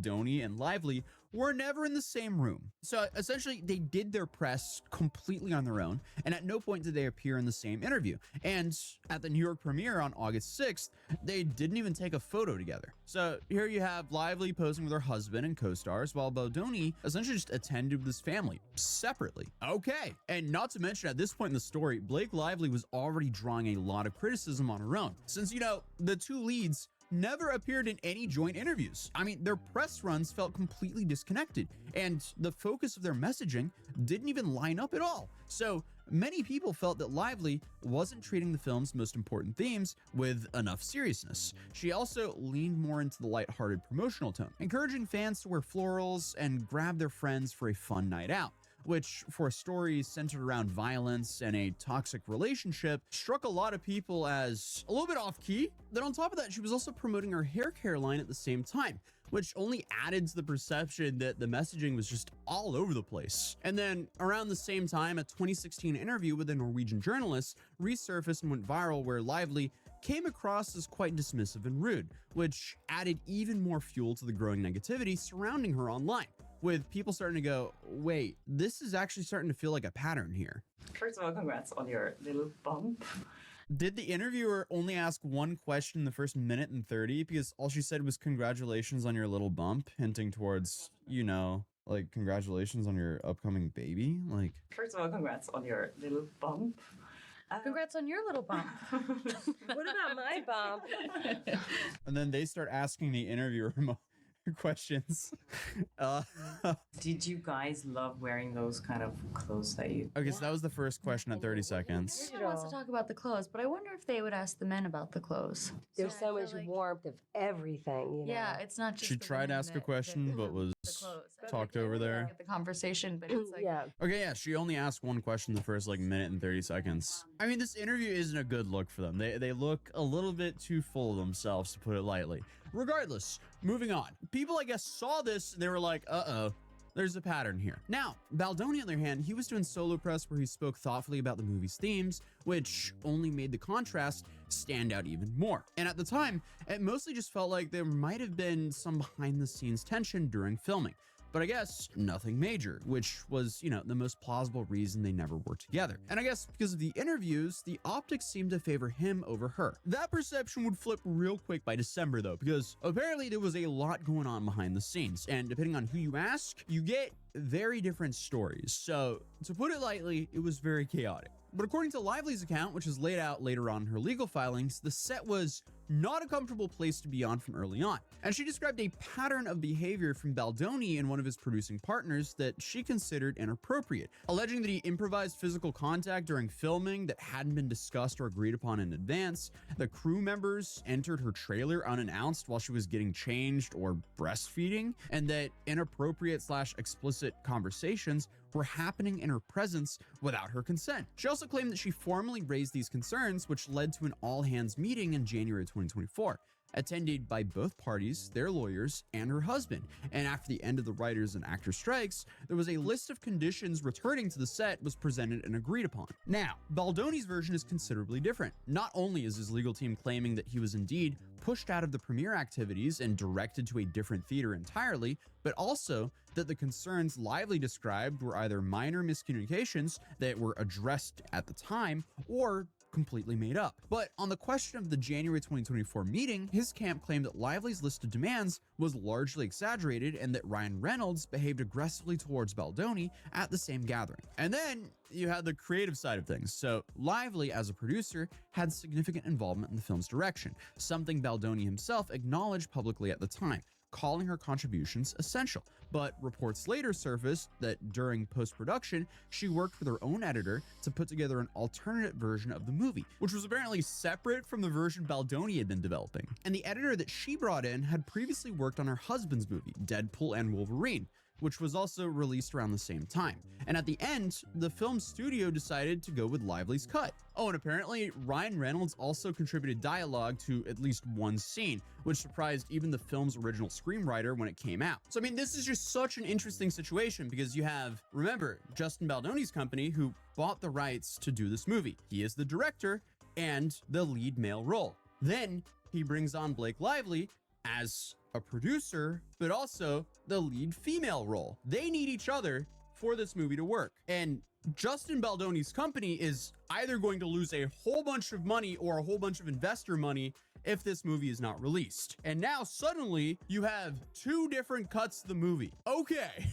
Donnie and Lively were never in the same room. So essentially, they did their press completely on their own, and at no point did they appear in the same interview. And at the New York premiere on August 6th, they didn't even take a photo together. So here you have Lively posing with her husband and co-stars, while Baldoni essentially just attended with his family separately. Okay, and not to mention at this point in the story, Blake Lively was already drawing a lot of criticism on her own, since, you know, the two leads never appeared in any joint interviews. I mean, their press runs felt completely disconnected, and the focus of their messaging didn't even line up at all. So many people felt that Lively wasn't treating the film's most important themes with enough seriousness. She also leaned more into the lighthearted promotional tone, encouraging fans to wear florals and grab their friends for a fun night out, which, for a story centered around violence and a toxic relationship, struck a lot of people as a little bit off key. Then on top of that, she was also promoting her hair care line at the same time, which only added to the perception that the messaging was just all over the place. And then around the same time, a 2016 interview with a Norwegian journalist resurfaced and went viral, where Lively came across as quite dismissive and rude, which added even more fuel to the growing negativity surrounding her online, with people starting to go, wait, this is actually starting to feel like a pattern here. First of all, congrats on your little bump. Did the interviewer only ask one question in the first minute and 30? Because all she said was congratulations on your little bump, hinting towards, you know, like congratulations on your upcoming baby? Like, first of all, congrats on your little bump. Congrats on your little bump. What about my bump? And then they start asking the interviewer questions. Did you guys love wearing those kind of clothes that you... Okay, so that was the first question at 30 seconds. Everyone wants to talk about the clothes, but I wonder if they would ask the men about the clothes. There's so much warmth of everything, you know? Yeah, it's not just She tried to ask a question, but was talked over there. Get the conversation, but it's like... Yeah. Okay, yeah, she only asked one question the first like minute and 30 seconds. I mean, this interview isn't a good look for them. They look a little bit too full of themselves, to put it lightly. Regardless, moving on. People, I guess, saw this and they were like, uh-oh, there's a pattern here. Now, Baldoni, on the other hand, he was doing solo press where he spoke thoughtfully about the movie's themes, which only made the contrast stand out even more. And at the time, it mostly just felt like there might have been some behind-the-scenes tension during filming. But I guess nothing major, which was, you know, the most plausible reason they never worked together. And I guess because of the interviews, the optics seemed to favor him over her. That perception would flip real quick by December though, because apparently there was a lot going on behind the scenes, and depending on who you ask, you get very different stories. So to put it lightly, it was very chaotic. But according to Lively's account, which is laid out later on in her legal filings, the set was not a comfortable place to be on from early on. And she described a pattern of behavior from Baldoni and one of his producing partners that she considered inappropriate, alleging that he improvised physical contact during filming that hadn't been discussed or agreed upon in advance, the crew members entered her trailer unannounced while she was getting changed or breastfeeding, and that inappropriate/explicit conversations were happening in her presence without her consent. She also claimed that she formally raised these concerns, which led to an all-hands meeting in January 2024, attended by both parties, their lawyers, and her husband. And after the end of the writers and actors strikes, there was a list of conditions returning to the set was presented and agreed upon. Now, Baldoni's version is considerably different. Not only is his legal team claiming that he was indeed pushed out of the premiere activities and directed to a different theater entirely, but also that the concerns Lively described were either minor miscommunications that were addressed at the time or completely made up. But on the question of the January 2024 meeting, his camp claimed that Lively's list of demands was largely exaggerated and that Ryan Reynolds behaved aggressively towards Baldoni at the same gathering. And then you had the creative side of things. So Lively, as a producer, had significant involvement in the film's direction, something Baldoni himself acknowledged publicly at the time, calling her contributions essential. But reports later surfaced that during post-production, she worked with her own editor to put together an alternate version of the movie, which was apparently separate from the version Baldoni had been developing. And the editor that she brought in had previously worked on her husband's movie, Deadpool and Wolverine, which was also released around the same time. And at the end, the film studio decided to go with Lively's cut. Oh, and apparently Ryan Reynolds also contributed dialogue to at least one scene, which surprised even the film's original screenwriter when it came out. So I mean, this is just such an interesting situation because you have, remember, Justin Baldoni's company who bought the rights to do this movie. He is the director and the lead male role. Then he brings on Blake Lively as a producer, but also the lead female role. They need each other for this movie to work. And Justin Baldoni's company is either going to lose a whole bunch of money or a whole bunch of investor money if this movie is not released. And now suddenly you have two different cuts of the movie. Okay.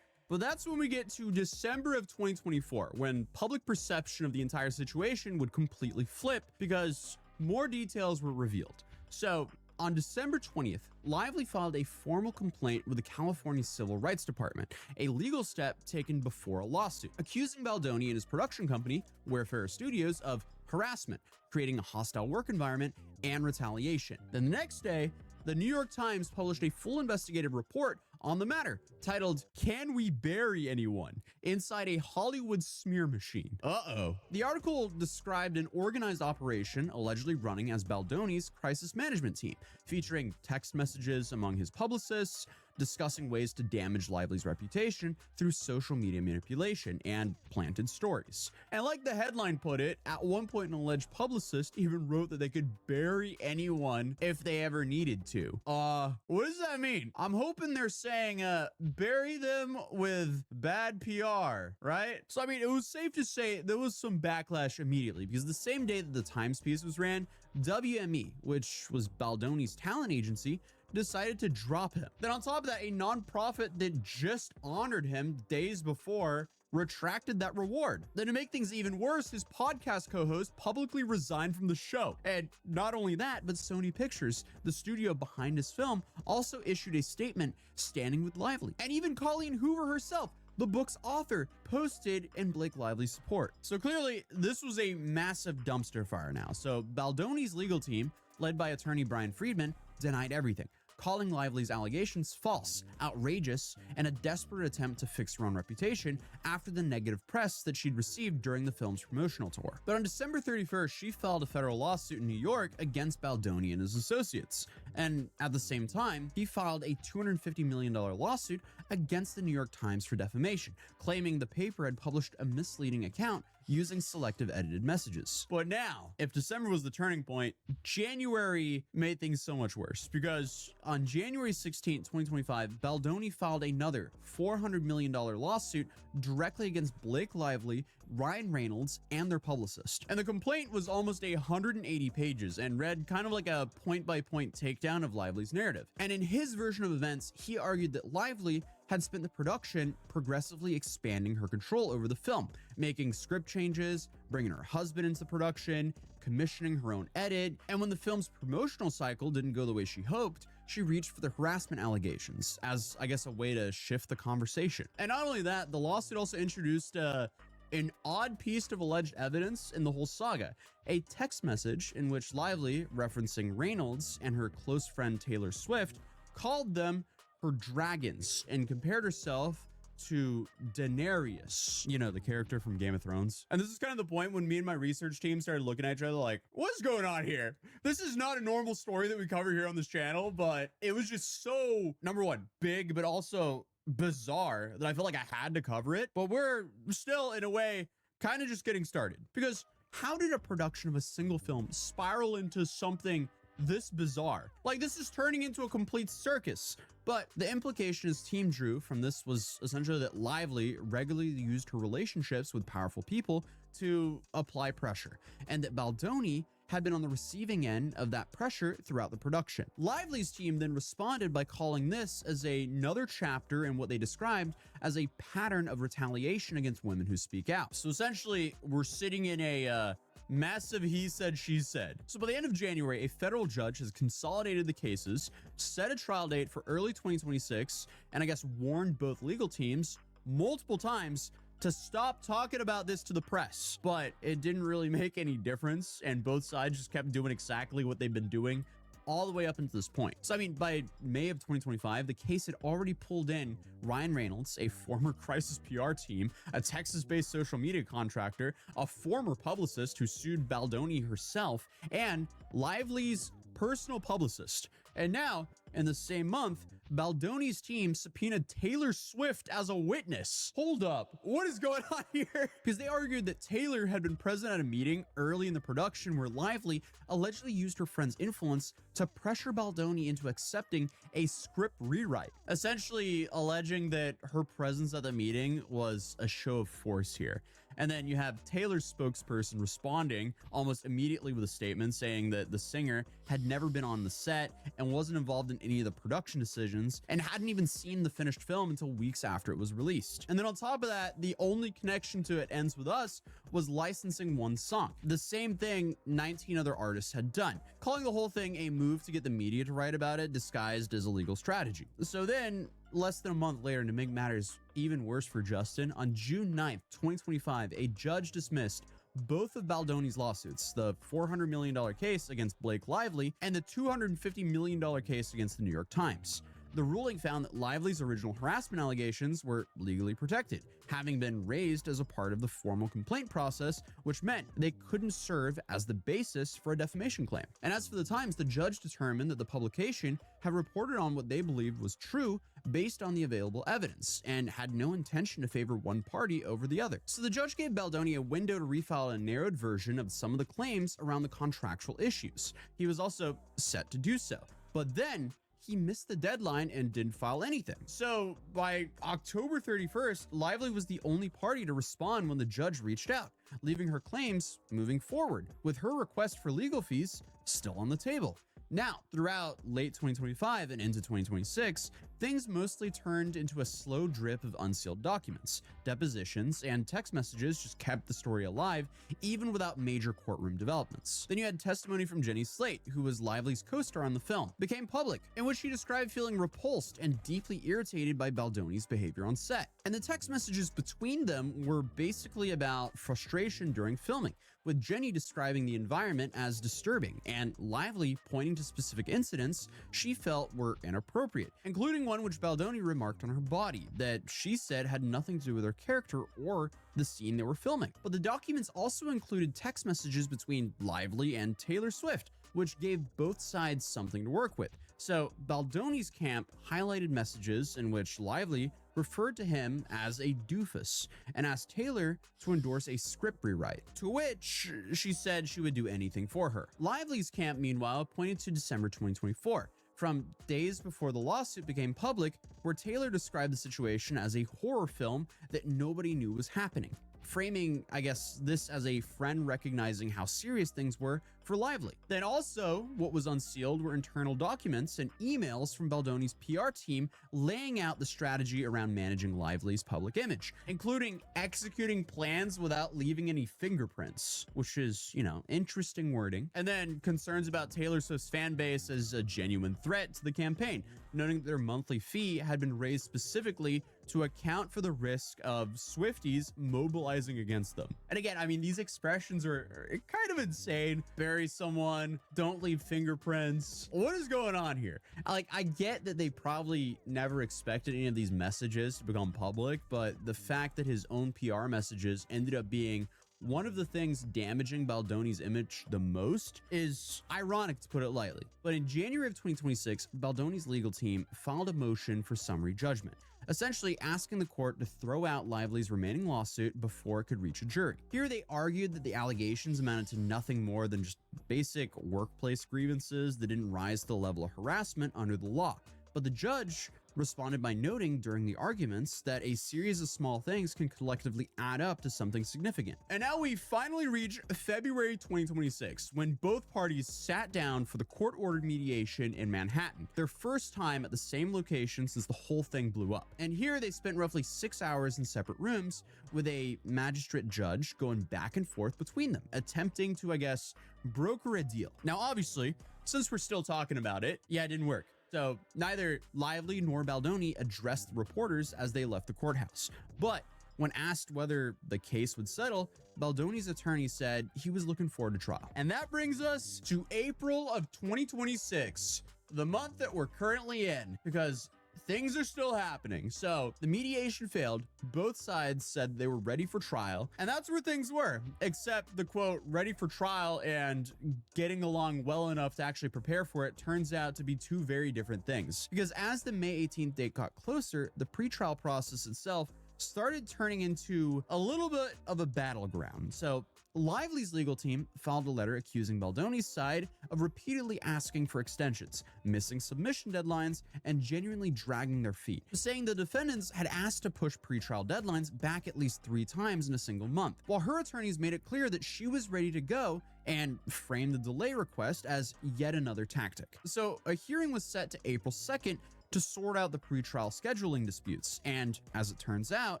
But that's when we get to December of 2024, when public perception of the entire situation would completely flip because more details were revealed. So on December 20th, Lively filed a formal complaint with the California Civil Rights Department, a legal step taken before a lawsuit, accusing Baldoni and his production company, Wayfarer Studios, of harassment, creating a hostile work environment, and retaliation. Then the next day, the New York Times published a full investigative report on the matter titled, "Can We Bury Anyone Inside a Hollywood Smear Machine?" Uh-oh. The article described an organized operation allegedly running as Baldoni's crisis management team, featuring text messages among his publicists, discussing ways to damage Lively's reputation through social media manipulation and planted stories. And like the headline put it, at one point an alleged publicist even wrote that they could bury anyone if they ever needed to. What does that mean? I'm hoping they're saying, bury them with bad PR, right? So, I mean, it was safe to say there was some backlash immediately because the same day that the Times piece was ran, WME, which was Baldoni's talent agency, decided to drop him. Then on top of that, a nonprofit that just honored him days before retracted that reward. Then to make things even worse, his podcast co-host publicly resigned from the show. And not only that, but Sony Pictures, the studio behind his film, also issued a statement standing with Lively. And even Colleen Hoover herself, the book's author, posted in Blake Lively's support. So clearly, this was a massive dumpster fire now. So Baldoni's legal team, led by attorney Brian Friedman, denied everything, calling Lively's allegations false, outrageous, and a desperate attempt to fix her own reputation after the negative press that she'd received during the film's promotional tour. But on December 31st, she filed a federal lawsuit in New York against Baldoni and his associates. And at the same time, he filed a $250 million lawsuit against the New York Times for defamation, claiming the paper had published a misleading account using selective edited messages. But now, if December was the turning point, January made things so much worse, because on January 16, 2025, Baldoni filed another $400 million lawsuit directly against Blake Lively, Ryan Reynolds, and their publicist. And the complaint was almost 180 pages and read kind of like a point-by-point takedown of Lively's narrative. And in his version of events, he argued that Lively had spent the production progressively expanding her control over the film, making script changes, bringing her husband into production, commissioning her own edit, and when the film's promotional cycle didn't go the way she hoped, she reached for the harassment allegations as, I guess, a way to shift the conversation. And not only that, the lawsuit also introduced an odd piece of alleged evidence in the whole saga, a text message in which Lively, referencing Reynolds and her close friend Taylor Swift, called them her dragons and compared herself to Daenerys, you know, the character from Game of Thrones. And this is kind of the point when me and my research team started looking at each other like, what's going on here? This is not a normal story that we cover here on this channel, but it was just so, number one, big, but also bizarre that I felt like I had to cover it. But we're still, in a way, kind of just getting started. Because how did a production of a single film spiral into something this bizarre? Like, this is turning into a complete circus. But the implication his team drew from this was essentially that Lively regularly used her relationships with powerful people to apply pressure, and that Baldoni had been on the receiving end of that pressure throughout the production. Lively's team then responded by calling this as another chapter in what they described as a pattern of retaliation against women who speak out. So essentially, we're sitting in a massive he said, she said. So by the end of January, a federal judge has consolidated the cases, set a trial date for early 2026, and I guess warned both legal teams multiple times to stop talking about this to the press. But it didn't really make any difference, and both sides just kept doing exactly what they've been doing all the way up until this point. So, I mean, by May of 2025, the case had already pulled in Ryan Reynolds, a former crisis PR team, a Texas-based social media contractor, a former publicist who sued Baldoni herself, and Lively's personal publicist. And now, in the same month, Baldoni's team subpoenaed Taylor Swift as a witness. Hold up, what is going on here? Because they argued that Taylor had been present at a meeting early in the production where Lively allegedly used her friend's influence to pressure Baldoni into accepting a script rewrite, essentially alleging that her presence at the meeting was a show of force here. And then you have Taylor's spokesperson responding almost immediately with a statement saying that the singer had never been on the set and wasn't involved in any of the production decisions and hadn't even seen the finished film until weeks after it was released. And then on top of that, the only connection to It Ends With Us was licensing one song. The same thing 19 other artists had done, calling the whole thing a move to get the media to write about it disguised as a legal strategy. So then, less than a month later, and to make matters even worse for Justin, on June 9th, 2025, a judge dismissed both of Baldoni's lawsuits, the $400 million case against Blake Lively and the $250 million case against the New York Times. The ruling found that Lively's original harassment allegations were legally protected, having been raised as a part of the formal complaint process, which meant they couldn't serve as the basis for a defamation claim. And as for the Times, the judge determined that the publication had reported on what they believed was true based on the available evidence and had no intention to favor one party over the other. So the judge gave Baldoni a window to refile a narrowed version of some of the claims around the contractual issues. He was also set to do so. But then he missed the deadline and didn't file anything. So by October 31st, Lively was the only party to respond when the judge reached out, leaving her claims moving forward, with her request for legal fees still on the table. Now, throughout late 2025 and into 2026, things mostly turned into a slow drip of unsealed documents. Depositions and text messages just kept the story alive, even without major courtroom developments. Then you had testimony from Jenny Slate, who was Lively's co-star on the film, became public, in which she described feeling repulsed and deeply irritated by Baldoni's behavior on set. And the text messages between them were basically about frustration during filming, with Jenny describing the environment as disturbing and Lively pointing to specific incidents she felt were inappropriate, including one which Baldoni remarked on her body that she said had nothing to do with her character or the scene they were filming. But the documents also included text messages between Lively and Taylor Swift, which gave both sides something to work with. So Baldoni's camp highlighted messages in which Lively referred to him as a doofus and asked Taylor to endorse a script rewrite, to which she said she would do anything for her. Lively's camp, meanwhile, pointed to December 2024, from days before the lawsuit became public, where Taylor described the situation as a horror film that nobody knew was happening, framing, I guess, this as a friend recognizing how serious things were for Lively. Then also, what was unsealed were internal documents and emails from Baldoni's PR team laying out the strategy around managing Lively's public image, including executing plans without leaving any fingerprints, which is, interesting wording. And then concerns about Taylor Swift's fan base as a genuine threat to the campaign, noting that their monthly fee had been raised specifically to account for the risk of Swifties mobilizing against them. And again, these expressions are kind of insane. Bury someone, don't leave fingerprints. What is going on here? I get that they probably never expected any of these messages to become public, but the fact that his own PR messages ended up being one of the things damaging Baldoni's image the most is ironic, to put it lightly. But in January of 2026, Baldoni's legal team filed a motion for summary judgment, essentially asking the court to throw out Lively's remaining lawsuit before it could reach a jury. Here they argued that the allegations amounted to nothing more than just basic workplace grievances that didn't rise to the level of harassment under the law. But the judge responded by noting during the arguments that a series of small things can collectively add up to something significant. And now we finally reach February 2026, when both parties sat down for the court-ordered mediation in Manhattan, their first time at the same location since the whole thing blew up. And here they spent roughly 6 hours in separate rooms, with a magistrate judge going back and forth between them, attempting to, broker a deal. Now, obviously, since we're still talking about it, it didn't work. So neither Lively nor Baldoni addressed the reporters as they left the courthouse. But when asked whether the case would settle, Baldoni's attorney said he was looking forward to trial. And that brings us to April of 2026, the month that we're currently in, because things are still happening. So the mediation failed. Both sides said they were ready for trial, and that's where things were, except the quote, ready for trial and getting along well enough to actually prepare for it turns out to be two very different things. Because as the May 18th date got closer, the pretrial process itself started turning into a little bit of a battleground. So Lively's legal team filed a letter accusing Baldoni's side of repeatedly asking for extensions, missing submission deadlines, and genuinely dragging their feet, saying the defendants had asked to push pretrial deadlines back at least 3 times in a single month, while her attorneys made it clear that she was ready to go and framed the delay request as yet another tactic. So a hearing was set to April 2nd to sort out the pretrial scheduling disputes. And as it turns out,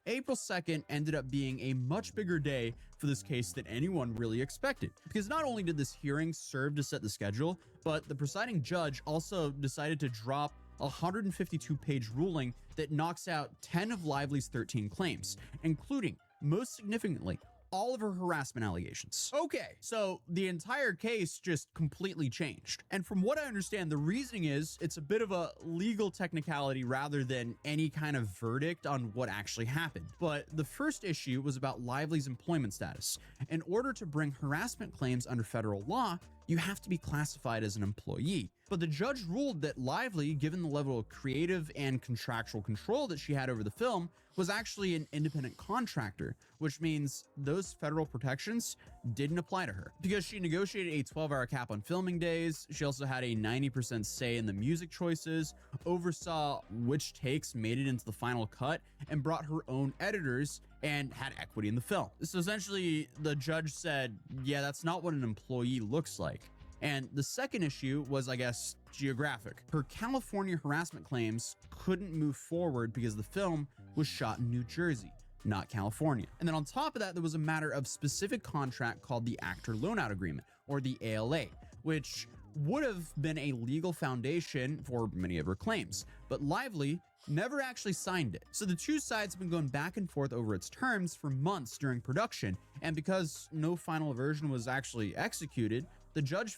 April 2nd ended up being a much bigger day for this case than anyone really expected. Because not only did this hearing serve to set the schedule, but the presiding judge also decided to drop a 152-page ruling that knocks out 10 of Lively's 13 claims, including, most significantly, all of her harassment allegations. Okay, so the entire case just completely changed. And from what I understand, the reasoning is it's a bit of a legal technicality rather than any kind of verdict on what actually happened. But the first issue was about Lively's employment status. In order to bring harassment claims under federal law, you have to be classified as an employee. But the judge ruled that Lively, given the level of creative and contractual control that she had over the film, was actually an independent contractor, which means those federal protections didn't apply to her. Because she negotiated a 12-hour cap on filming days, she also had a 90% say in the music choices, oversaw which takes made it into the final cut, and brought her own editors, and had equity in the film. So essentially, the judge said, yeah, that's not what an employee looks like. And the second issue was, I guess, geographic. Her California harassment claims couldn't move forward because the film was shot in New Jersey, not California. And then on top of that, there was a matter of specific contract called the Actor Loan-Out Agreement, or the ALA, which would have been a legal foundation for many of her claims. But Lively never actually signed it. So the two sides have been going back and forth over its terms for months during production, and because no final version was actually executed, the judge